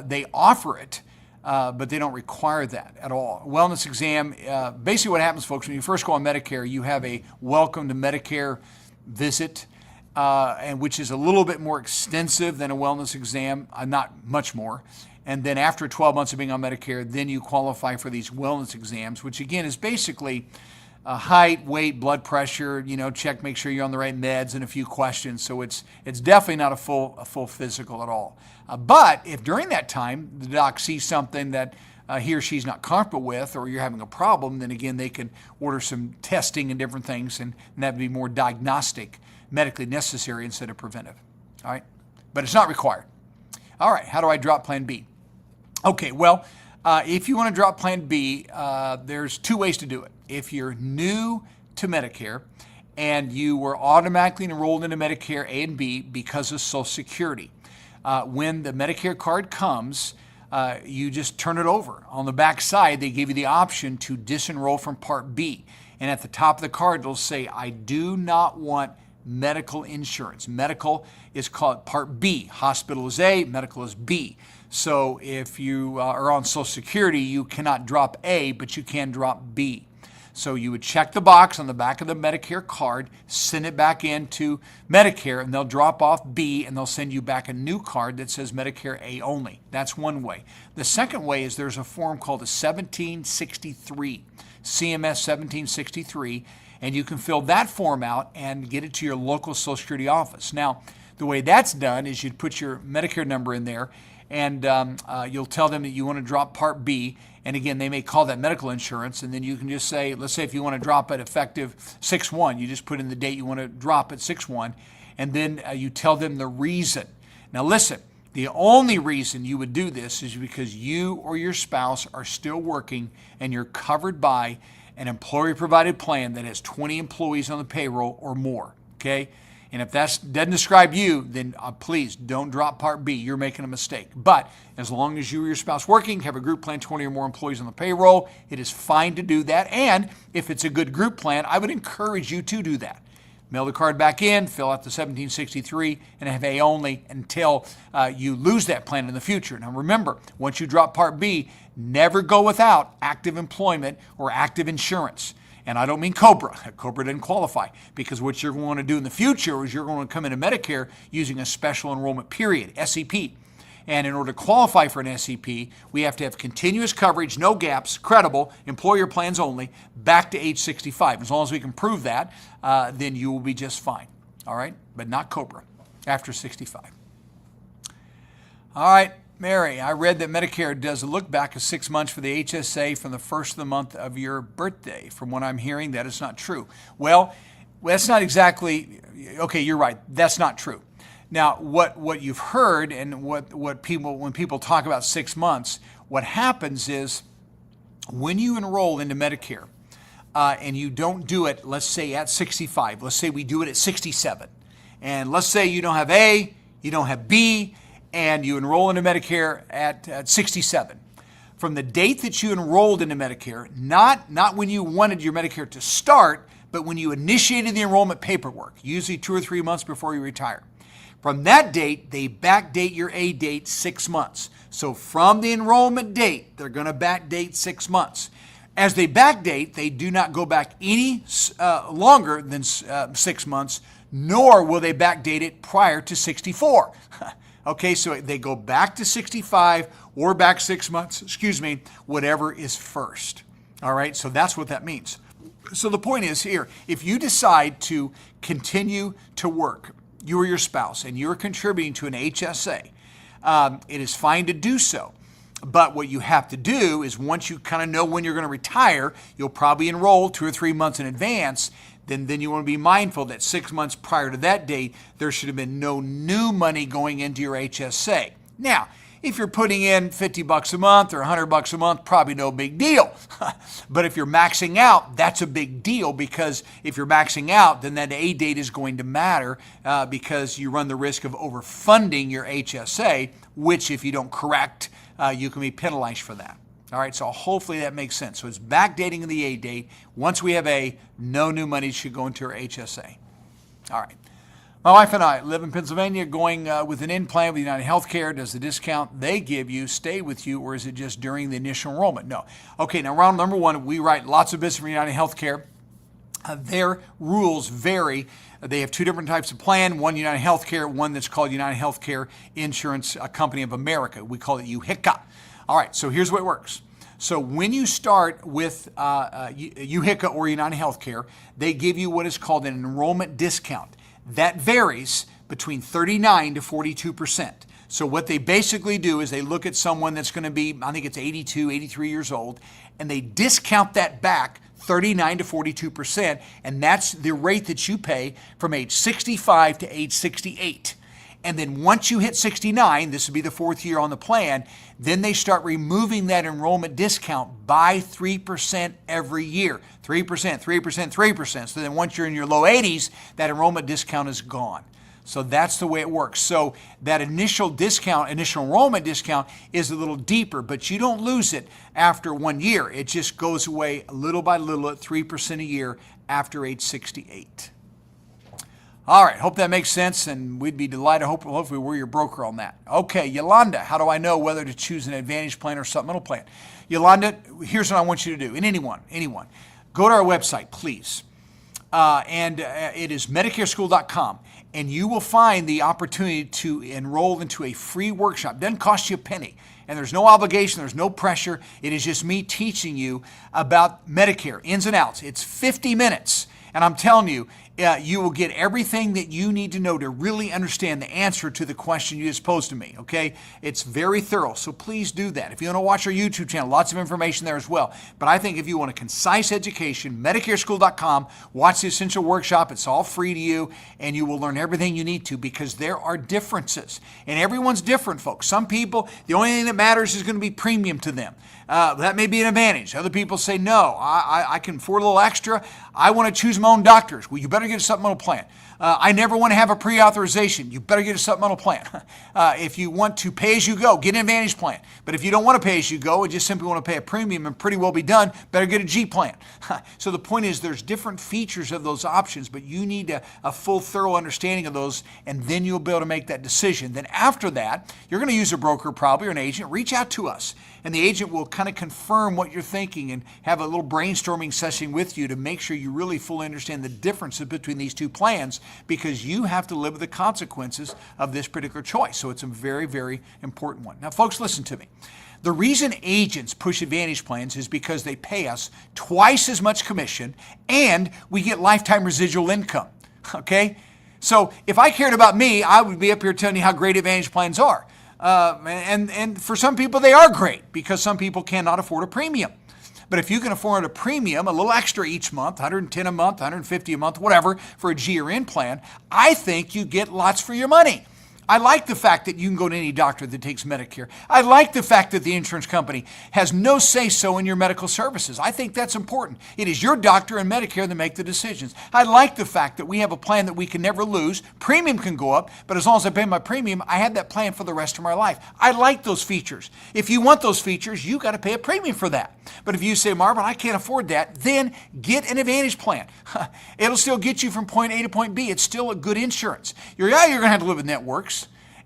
They offer it, but they don't require that at all. Wellness exam, basically what happens, folks, when you first go on Medicare, you have a welcome to Medicare visit, and which is a little bit more extensive than a wellness exam, not much more. And then after 12 months of being on Medicare, then you qualify for these wellness exams, which again is basically height, weight, blood pressure, check, make sure you're on the right meds, and a few questions. So it's definitely not a full physical at all. But if during that time the doc sees something that he or she's not comfortable with, or you're having a problem, then again they can order some testing and different things, and that would be more diagnostic, medically necessary instead of preventive. All right, but it's not required. All right, how do I drop Plan B? Okay, well, if you want to drop Plan B, there's two ways to do it. If you're new to Medicare and you were automatically enrolled into Medicare A and B because of Social Security, when the Medicare card comes, you just turn it over. On the back side, they give you the option to disenroll from Part B. And at the top of the card, it'll say, I do not want medical insurance. Medical is called Part B. Hospital is A, medical is B. So if you are on Social Security, you cannot drop A, but you can drop B. So you would check the box on the back of the Medicare card, send it back into Medicare, and they'll drop off B, and they'll send you back a new card that says Medicare A only. That's one way. The second way is there's a form called a 1763, CMS 1763, and you can fill that form out and get it to your local Social Security office. Now, the way that's done is you'd put your Medicare number in there, and you'll tell them that you want to drop Part B. And again, they may call that medical insurance, and then you can just say, let's say if you want to drop it effective 6/1, you just put in the date you want to drop it 6/1, and then you tell them the reason. Now listen, the only reason you would do this is because you or your spouse are still working and you're covered by an employer-provided plan that has 20 employees on the payroll or more, okay? And if that doesn't describe you, then please don't drop Part B. You're making a mistake. But as long as you or your spouse working, have a group plan, 20 or more employees on the payroll, it is fine to do that. And if it's a good group plan, I would encourage you to do that. Mail the card back in, fill out the 1763, and have A only until you lose that plan in the future. Now remember, once you drop Part B, never go without active employment or active insurance. And I don't mean COBRA. COBRA didn't qualify, because what you're going to do in the future is you're going to come into Medicare using a special enrollment period, SEP. And in order to qualify for an SEP, we have to have continuous coverage, no gaps, credible, employer plans only, back to age 65. As long as we can prove that, then you will be just fine. All right? But not COBRA after 65. All right. Mary, I read that Medicare does a look back of 6 months for the HSA from the first of the month of your birthday. From what I'm hearing, that is not true. Well, that's not exactly, okay, you're right. That's not true. Now, what you've heard and what people, when people talk about 6 months, what happens is when you enroll into Medicare and you don't do it, let's say at 65, let's say we do it at 67, and let's say you don't have A, you don't have B, and you enroll into Medicare at 67. From the date that you enrolled into Medicare, not when you wanted your Medicare to start, but when you initiated the enrollment paperwork, usually 2 or 3 months before you retire. From that date, they backdate your A date 6 months. So from the enrollment date, they're going to backdate 6 months. As they backdate, they do not go back any longer than 6 months, nor will they backdate it prior to 64. Okay, so they go back to 65 or back 6 months, whatever is first. All right, so that's what that means. So the point is here, if you decide to continue to work, you or your spouse, and you're contributing to an HSA, it is fine to do so. But what you have to do is once you kind of know when you're going to retire, you'll probably enroll 2 or 3 months in advance. Then you want to be mindful that 6 months prior to that date, there should have been no new money going into your HSA. Now, if you're putting in $50 a month or $100 a month, probably no big deal. But if you're maxing out, that's a big deal, because if you're maxing out, then that A date is going to matter because you run the risk of overfunding your HSA, which if you don't correct, you can be penalized for that. All right, so hopefully that makes sense. So it's backdating of the A date. Once we have A, no new money should go into our HSA. All right. My wife and I live in Pennsylvania, going with an in-plan with United Healthcare. Does the discount they give you stay with you, or is it just during the initial enrollment? No. Okay, now round number one, we write lots of business for United Healthcare. Their rules vary. They have 2 different types of plan, one United Healthcare, one that's called United Healthcare Insurance Company of America. We call it UHICA. All right, so here's what works. So when you start with UHICA or United Healthcare, they give you what is called an enrollment discount. That varies between 39 to 42%. So what they basically do is they look at someone that's going to be, I think it's 82, 83 years old, and they discount that back 39 to 42%, and that's the rate that you pay from age 65 to age 68. And then once you hit 69, this would be the 4th year on the plan, then they start removing that enrollment discount by 3% every year. 3%, 3%, 3%. So then once you're in your low 80s, that enrollment discount is gone. So that's the way it works. So that initial discount, initial enrollment discount is a little deeper, but you don't lose it after 1 year. It just goes away little by little at 3% a year after age 68. All right, hope that makes sense, and we'd be delighted. Hopefully we're your broker on that. Okay, Yolanda, how do I know whether to choose an Advantage plan or supplemental plan? Yolanda, here's what I want you to do, and anyone, go to our website, please. It is MedicareSchool.com, and you will find the opportunity to enroll into a free workshop. It doesn't cost you a penny, and there's no obligation, there's no pressure. It is just me teaching you about Medicare, ins and outs. It's 50 minutes, and I'm telling you, you will get everything that you need to know to really understand the answer to the question you just posed to me, okay? It's very thorough, so please do that. If you want to watch our YouTube channel, lots of information there as well. But I think if you want a concise education, MedicareSchool.com, watch the Essential Workshop. It's all free to you, and you will learn everything you need to, because there are differences. And everyone's different, folks. Some people, the only thing that matters is going to be premium to them. That may be an advantage. Other people say, no, I can afford a little extra. I want to choose my own doctors. Well, you better get a supplemental plan. I never want to have a pre-authorization. You better get a supplemental plan. If you want to pay as you go, get an Advantage plan. But if you don't want to pay as you go and just simply want to pay a premium and pretty well be done, better get a G plan. So the point is, there's different features of those options, but you need a full, thorough understanding of those, and then you'll be able to make that decision. Then after that, you're going to use a broker probably or an agent. Reach out to us, and the agent will kind of confirm what you're thinking and have a little brainstorming session with you to make sure you really fully understand the differences between these two plans, because you have to live with the consequences of this particular choice. So it's a very, very important one. Now, folks, listen to me. The reason agents push Advantage plans is because they pay us twice as much commission, and we get lifetime residual income, okay? So if I cared about me, I would be up here telling you how great Advantage plans are. And for some people, they are great, because some people cannot afford a premium. But if you can afford a premium, a little extra each month, $110 a month, $150 a month, whatever, for a G or N plan, I think you get lots for your money. I like the fact that you can go to any doctor that takes Medicare. I like the fact that the insurance company has no say-so in your medical services. I think that's important. It is your doctor and Medicare that make the decisions. I like the fact that we have a plan that we can never lose. Premium can go up, but as long as I pay my premium, I have that plan for the rest of my life. I like those features. If you want those features, you got to pay a premium for that. But if you say, Marvin, I can't afford that, then get an Advantage plan. It'll still get you from point A to point B. It's still a good insurance. You're going to have to live with networks.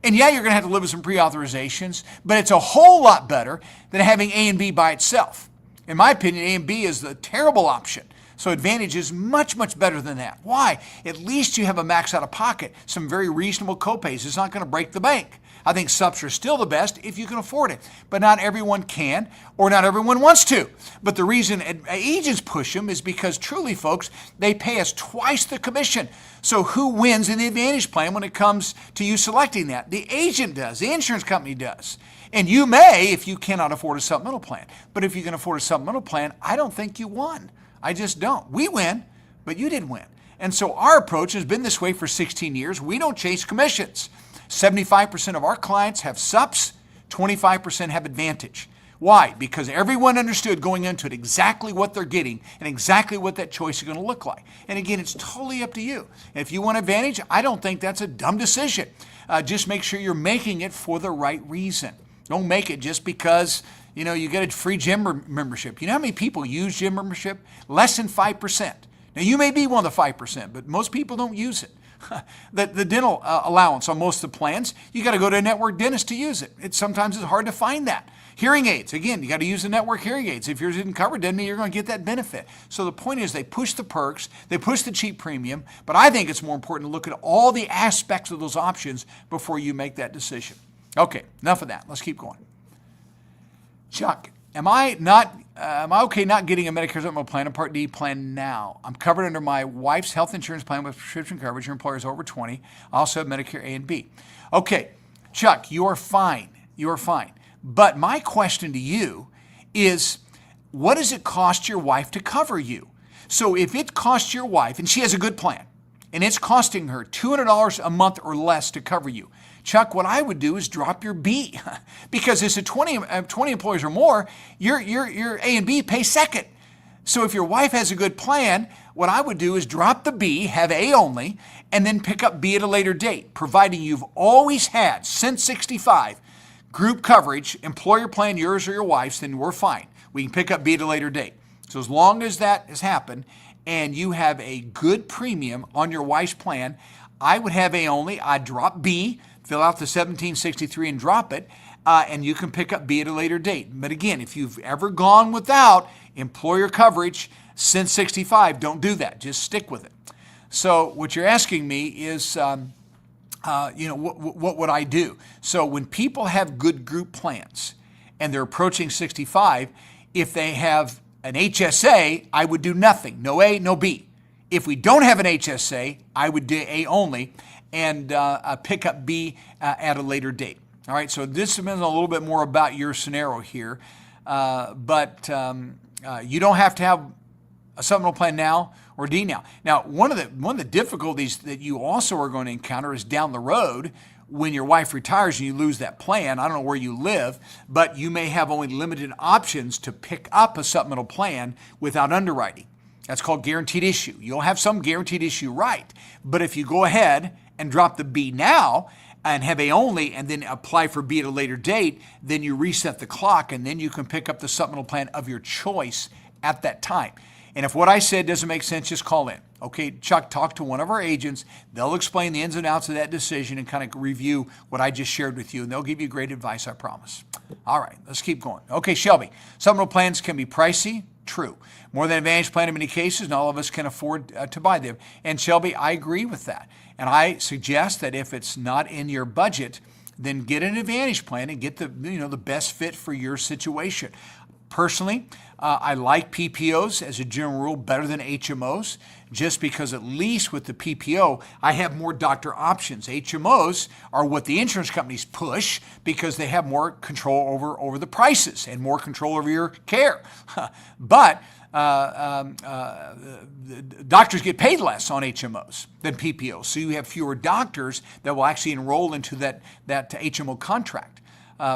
And yeah, you're going to have to live with some pre-authorizations, but it's a whole lot better than having A and B by itself. In my opinion, A and B is the terrible option. So Advantage is much, much better than that. Why? At least you have a max out of pocket, some very reasonable copays. It's not going to break the bank. I think subs are still the best if you can afford it, but not everyone can, or not everyone wants to. But the reason agents push them is because truly, folks, they pay us twice the commission. So who wins in the Advantage plan when it comes to you selecting that? The agent does, the insurance company does. And you may if you cannot afford a supplemental plan. But if you can afford a supplemental plan, I don't think you won. I just don't. We win, but you didn't win. And so our approach has been this way for 16 years. We don't chase commissions. 75% of our clients have SUPs, 25% have Advantage. Why? Because everyone understood going into it exactly what they're getting and exactly what that choice is going to look like. And again, it's totally up to you. And if you want Advantage, I don't think that's a dumb decision. Just make sure you're making it for the right reason. Don't make it just because you get a free gym membership. You know how many people use gym membership? Less than 5%. Now, you may be one of the 5%, but most people don't use it. The dental allowance on most of the plans, you got to go to a network dentist to use it. Sometimes it's hard to find that. Hearing aids, again, you got to use the network hearing aids. If yours isn't covered, doesn't mean you're going to get that benefit. So the point is they push the perks, they push the cheap premium, but I think it's more important to look at all the aspects of those options before you make that decision. Okay, enough of that. Let's keep going. Chuck, am I okay not getting a Medicare supplemental plan, a Part D plan now? I'm covered under my wife's health insurance plan with prescription coverage. Your employer is over 20. I also have Medicare A and B. Okay, Chuck, you are fine. You are fine. But my question to you is, what does it cost your wife to cover you? So if it costs your wife, and she has a good plan, and it's costing her $200 a month or less to cover you, Chuck, what I would do is drop your B, because it's a 20 employees or more, your A and B pay second. So if your wife has a good plan, what I would do is drop the B, have A only, and then pick up B at a later date, providing you've always had, since 65, group coverage, employer plan, yours or your wife's, then we're fine. We can pick up B at a later date. So as long as that has happened and you have a good premium on your wife's plan, I would have A only. I'd drop B, fill out the 1763 and drop it, and you can pick up B at a later date. But again, if you've ever gone without employer coverage since 65, don't do that. Just stick with it. So what you're asking me is, what would I do? So when people have good group plans and they're approaching 65, if they have an HSA, I would do nothing. No A, no B. If we don't have an HSA, I would do A only and pick up B at a later date. All right, so this depends a little bit more about your scenario here, but you don't have to have a supplemental plan now or D now. Now, one of the difficulties that you also are going to encounter is down the road when your wife retires and you lose that plan. I don't know where you live, but you may have only limited options to pick up a supplemental plan without underwriting. That's called guaranteed issue. You'll have some guaranteed issue right, but if you go ahead and drop the B now and have A only and then apply for B at a later date, then you reset the clock and then you can pick up the supplemental plan of your choice at that time. And if what I said doesn't make sense, just call in. Okay, Chuck, talk to one of our agents. They'll explain the ins and outs of that decision and kind of review what I just shared with you, and they'll give you great advice, I promise. All right, let's keep going. Okay, Shelby, supplemental plans can be pricey. True. More than Advantage plan in many cases, not all of us can afford to buy them. And Shelby, I agree with that. And I suggest that if it's not in your budget, then get an Advantage plan and get the best fit for your situation. Personally, I like PPOs as a general rule better than HMOs, just because at least with the PPO, I have more doctor options. HMOs are what the insurance companies push because they have more control over the prices and more control over your care. But doctors get paid less on HMOs than PPOs, so you have fewer doctors that will actually enroll into that HMO contract.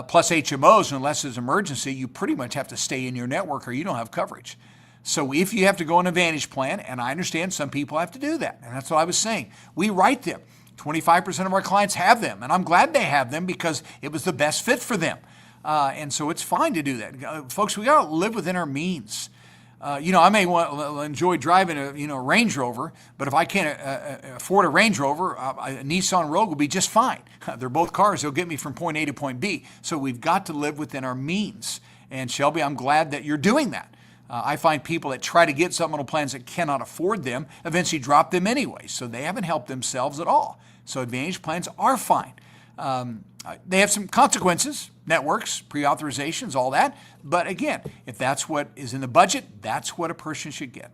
Plus HMOs, unless it's an emergency, you pretty much have to stay in your network or you don't have coverage. So if you have to go on an Advantage plan, and I understand some people have to do that, and that's what I was saying, we write them. 25% of our clients have them, and I'm glad they have them because it was the best fit for them. And so it's fine to do that. Folks, we got to live within our means. I may enjoy driving a Range Rover, but if I can't afford a Range Rover, a Nissan Rogue will be just fine. They're both cars. They'll get me from point A to point B. So we've got to live within our means. And Shelby, I'm glad that you're doing that. I find people that try to get supplemental plans that cannot afford them eventually drop them anyway. So they haven't helped themselves at all. So Advantage plans are fine. They have some consequences, networks, pre-authorizations, all that. But again, if that's what is in the budget, that's what a person should get.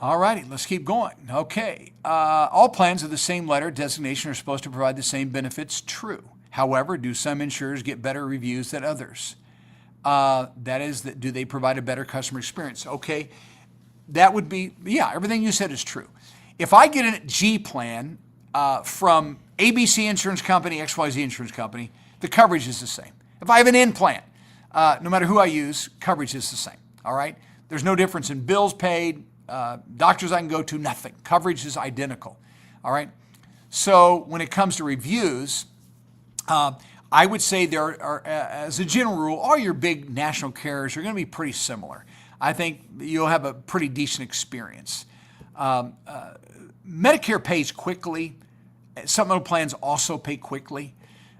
All righty, let's keep going. Okay, all plans of the same letter designation are supposed to provide the same benefits. True. However, do some insurers get better reviews than others? That is, do they provide a better customer experience? Okay, that would be, yeah, everything you said is true. If I get a G plan from ABC Insurance Company, XYZ Insurance Company, the coverage is the same. If I have an N plan, no matter who I use, coverage is the same, all right? There's no difference in bills paid, doctors I can go to, nothing. Coverage is identical, all right? So when it comes to reviews, I would say there are, as a general rule, all your big national carriers are going to be pretty similar. I think you'll have a pretty decent experience. Medicare pays quickly. Supplemental plans also pay quickly.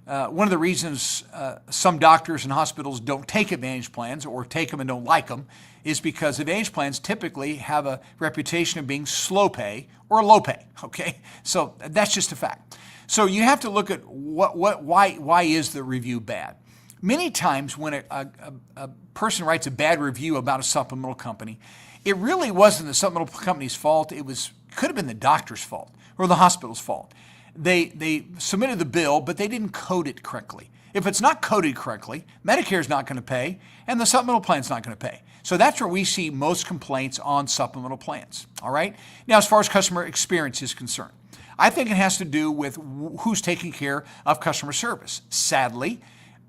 One of the reasons some doctors and hospitals don't take Advantage plans or take them and don't like them is because Advantage plans typically have a reputation of being slow pay or low pay, okay? So that's just a fact. So you have to look at why is the review bad? Many times when a person writes a bad review about a supplemental company, it really wasn't the supplemental company's fault. Could have been the doctor's fault or the hospital's fault. They submitted the bill, but they didn't code it correctly. If it's not coded correctly, Medicare is not going to pay, and the supplemental plan is not going to pay. So that's where we see most complaints on supplemental plans, all right? Now, as far as customer experience is concerned, I think it has to do with who's taking care of customer service. Sadly,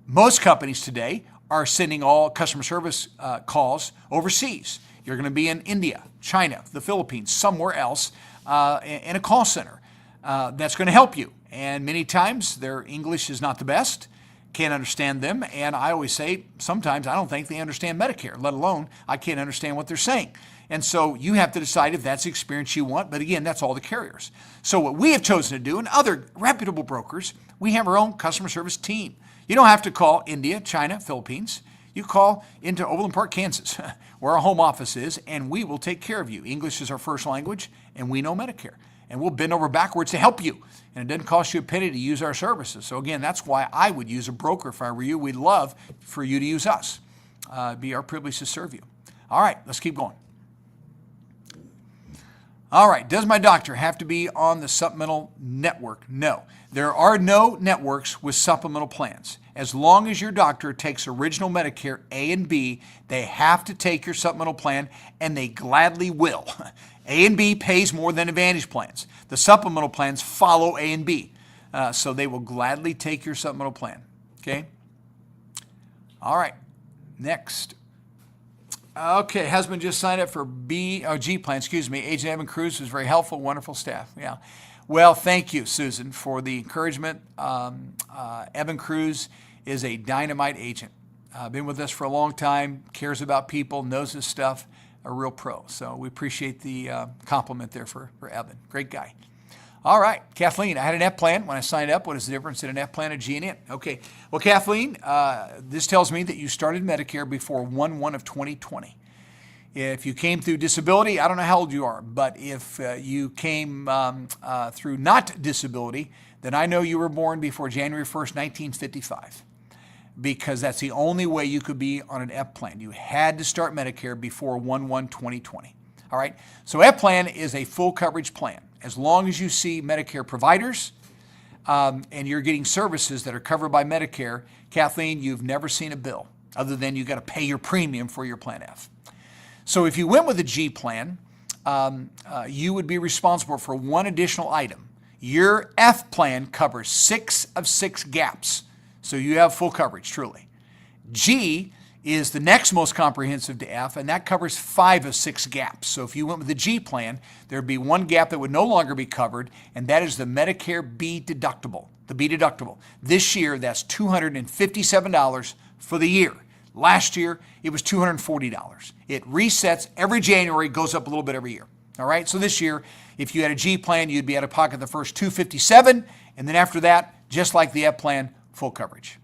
most companies today are sending all customer service calls overseas. You're going to be in India, China, the Philippines, somewhere else in a call center. That's going to help you. And many times their English is not the best, can't understand them. And I always say, sometimes I don't think they understand Medicare, let alone I can't understand what they're saying. And so you have to decide if that's the experience you want. But again, that's all the carriers. So what we have chosen to do, and other reputable brokers, we have our own customer service team. You don't have to call India, China, Philippines. You call into Overland Park, Kansas, where our home office is, and we will take care of you. English is our first language, and we know Medicare. And we'll bend over backwards to help you. And it doesn't cost you a penny to use our services. So again, that's why I would use a broker if I were you. We'd love for you to use us. It'd be our privilege to serve you. All right, let's keep going. All right, does my doctor have to be on the supplemental network? No. There are no networks with supplemental plans. As long as your doctor takes original Medicare A and B, they have to take your supplemental plan, and they gladly will. A and B pays more than Advantage plans. The supplemental plans follow A and B, so they will gladly take your supplemental plan, okay? All right, next. Okay, husband just signed up for G plan, Agent Evan Cruz was very helpful, wonderful staff, yeah. Well, thank you, Susan, for the encouragement. Evan Cruz is a dynamite agent. Been with us for a long time, cares about people, knows his stuff, a real pro. So we appreciate the compliment there for Evan. Great guy. All right, Kathleen, I had an F plan when I signed up. What is the difference in an F plan and G and N? Okay, well, Kathleen, this tells me that you started Medicare before 1/1 of 2020. If you came through disability, I don't know how old you are, but if you came through not disability, then I know you were born before January 1st, 1955, because that's the only way you could be on an F plan. You had to start Medicare before 1/1/2020. All right, so F plan is a full coverage plan. As long as you see Medicare providers and you're getting services that are covered by Medicare, Kathleen, you've never seen a bill other than you got to pay your premium for your Plan F. So if you went with a G plan, you would be responsible for one additional item. Your F plan covers 6 of 6 gaps, so you have full coverage, truly. G is the next most comprehensive to F, and that covers 5 of 6 gaps. So if you went with the G plan, there'd be one gap that would no longer be covered, and that is the Medicare B deductible, the B deductible. This year, that's $257 for the year. Last year, it was $240. It resets every January, goes up a little bit every year. All right, so this year, if you had a G plan, you'd be out of pocket the first $257, and then after that, just like the F plan, full coverage.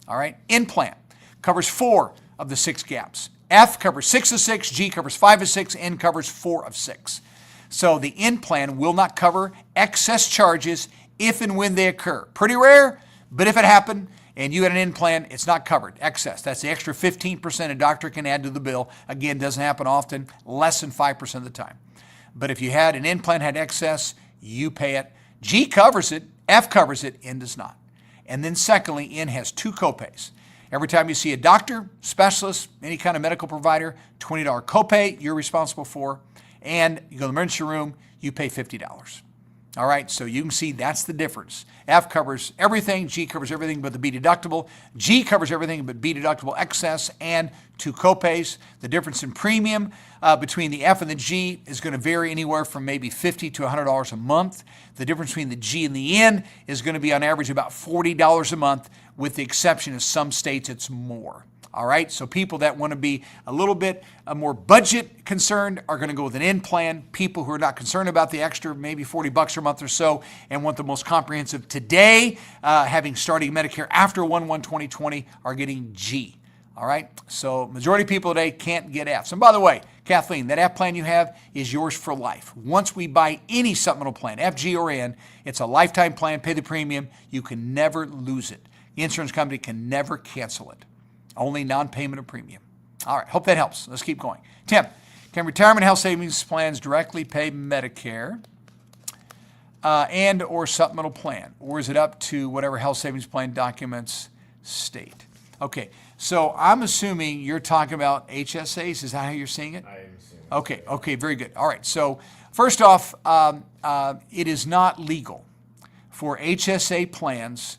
All right, N plan covers 4 of the 6 gaps. F covers 6 of 6, G covers 5 of 6, N covers 4 of 6. So the N plan will not cover excess charges if and when they occur. Pretty rare, but if it happened and you had an N plan, it's not covered. Excess, that's the extra 15% a doctor can add to the bill. Again, doesn't happen often, less than 5% of the time. But if you had an N plan, had excess, you pay it. G covers it, F covers it, N does not. And then secondly, N has 2 copays. Every time you see a doctor, specialist, any kind of medical provider, $20 copay you're responsible for. And you go to the emergency room, you pay $50. All right, so you can see that's the difference. F covers everything, G covers everything but the B deductible. G covers everything but B deductible excess and 2 copays. The difference in premium between the F and the G is going to vary anywhere from maybe $50 to $100 a month. The difference between the G and the N is going to be on average about $40 a month, with the exception of some states it's more. All right, so people that want to be a little bit more budget concerned are going to go with an N plan. People who are not concerned about the extra, maybe $40 a month or so, and want the most comprehensive today, having started Medicare after 1/1/2020, are getting G. All right, so majority of people today can't get Fs. And by the way, Kathleen, that F plan you have is yours for life. Once we buy any supplemental plan, F, G, or N, it's a lifetime plan, pay the premium. You can never lose it. The insurance company can never cancel it. Only non-payment of premium. All right, hope that helps. Let's keep going. Tim, can retirement health savings plans directly pay Medicare and or supplemental plan? Or is it up to whatever health savings plan documents state? Okay, so I'm assuming you're talking about HSAs. Is that how you're seeing it? I am assuming. Okay, very good. All right, so first off, it is not legal for HSA plans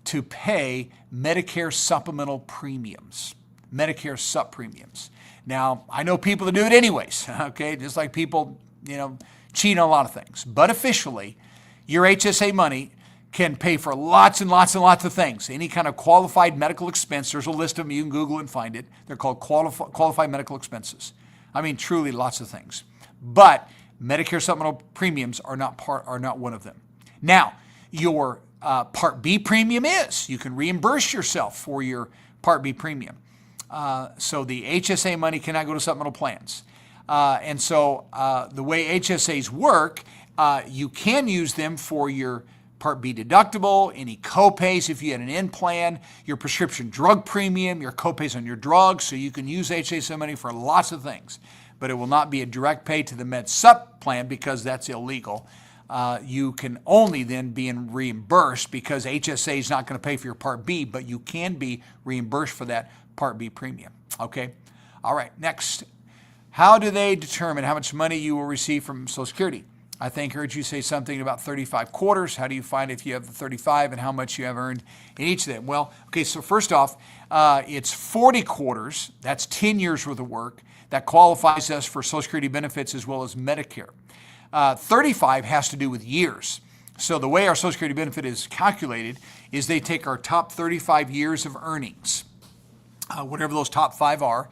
to pay Medicare supplemental premiums, Medicare sup premiums. Now, I know people that do it anyways, okay, just like people, cheat on a lot of things. But officially, your HSA money can pay for lots and lots and lots of things. Any kind of qualified medical expense, there's a list of them, you can Google and find it. They're called qualified medical expenses. I mean, truly lots of things. But Medicare supplemental premiums are not one of them. Now, your Part B premium is. You can reimburse yourself for your Part B premium. So the HSA money cannot go to supplemental plans. And so the way HSAs work, you can use them for your Part B deductible, any copays if you had an N plan, your prescription drug premium, your copays on your drugs. So you can use HSA money for lots of things. But it will not be a direct pay to the Med Sup plan because that's illegal. You can only then be reimbursed because HSA is not going to pay for your Part B, but you can be reimbursed for that Part B premium. Okay? All right, next. How do they determine how much money you will receive from Social Security? I think I heard you say something about 35 quarters. How do you find if you have the 35 and how much you have earned in each of them? Well, okay, so first off, it's 40 quarters. That's 10 years worth of work. That qualifies us for Social Security benefits as well as Medicare. 35 has to do with years. So the way our Social Security benefit is calculated is they take our top 35 years of earnings, whatever those top 35,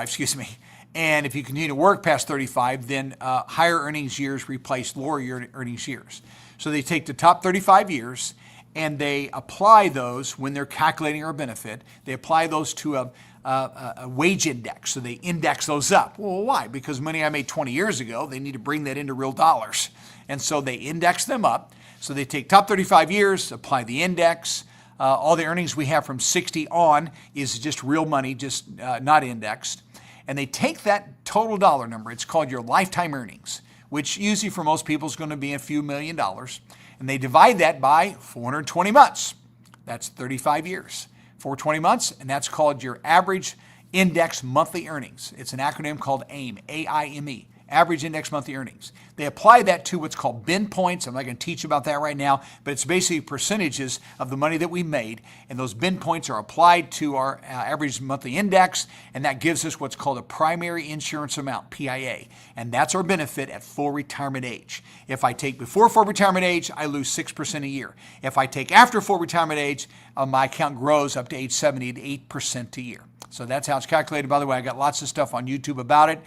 excuse me. And if you continue to work past 35, then higher earnings years replace lower earnings years. So they take the top 35 years and they apply those when they're calculating our benefit. They apply those to a wage index. So they index those up. Well, why? Because money I made 20 years ago, they need to bring that into real dollars. And so they index them up. So they take top 35 years, apply the index. All the earnings we have from 60 on is just real money, just not indexed. And they take that total dollar number, it's called your lifetime earnings, which usually for most people is going to be a few $1 million. And they divide that by 420 months. That's 35 years. 420 months, and that's called your average index monthly earnings. It's an acronym called AIME, A-I-M-E, average index monthly earnings. They apply that to what's called bin points. I'm not going to teach about that right now, but it's basically percentages of the money that we made, and those bin points are applied to our average monthly index, and that gives us what's called a primary insurance amount, PIA, and that's our benefit at full retirement age. If I take before full retirement age, I lose 6% a year. If I take after full retirement age, my account grows up to age 70 to 8% a year. So that's how it's calculated. By the way, I got lots of stuff on YouTube about it.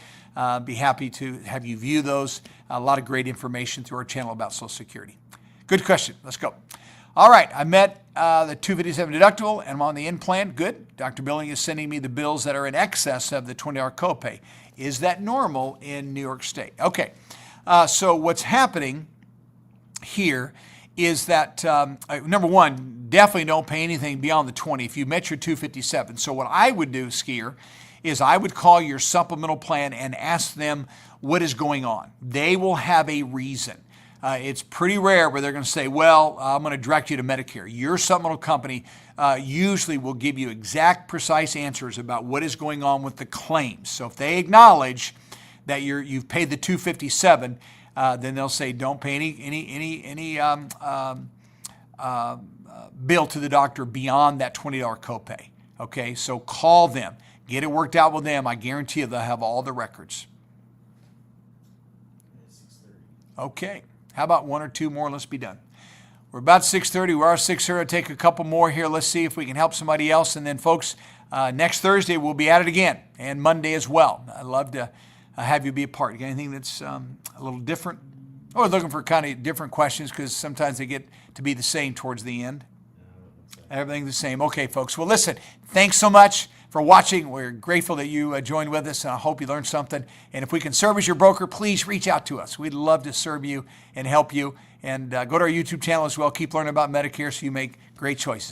Be happy to have you view those. A lot of great information through our channel about Social Security. Good question. Let's go. All right. I met the $257 deductible and I'm on the N plan. Good. Dr. Billing is sending me the bills that are in excess of the $20 copay. Is that normal in New York State? Okay. So what's happening here is that, number one, definitely don't pay anything beyond the 20 if you met your 257. So what I would do, Skier, is I would call your supplemental plan and ask them what is going on. They will have a reason. It's pretty rare where they're going to say, well, I'm going to direct you to Medicare. Your supplemental company usually will give you exact, precise answers about what is going on with the claims. So if they acknowledge that you've paid the $257, then they'll say don't pay any bill to the doctor beyond that $20 copay. Okay, so call them. Get it worked out with them. I guarantee you they'll have all the records. 6:30. Okay, how about one or two more? Let's be done. We're about 6:30. We are 6:30. Take a couple more here. Let's see if we can help somebody else. And then, folks, next Thursday we'll be at it again, and Monday as well. I'd love to have you be a part. You got anything that's a little different? Or looking for kind of different questions because sometimes they get to be the same towards the end. Everything the same. Okay, folks. Well, listen, thanks so much for watching. We're grateful that you joined with us, and I hope you learned something. And if we can serve as your broker, please reach out to us. We'd love to serve you and help you. And go to our YouTube channel as well. Keep learning about Medicare so you make great choices.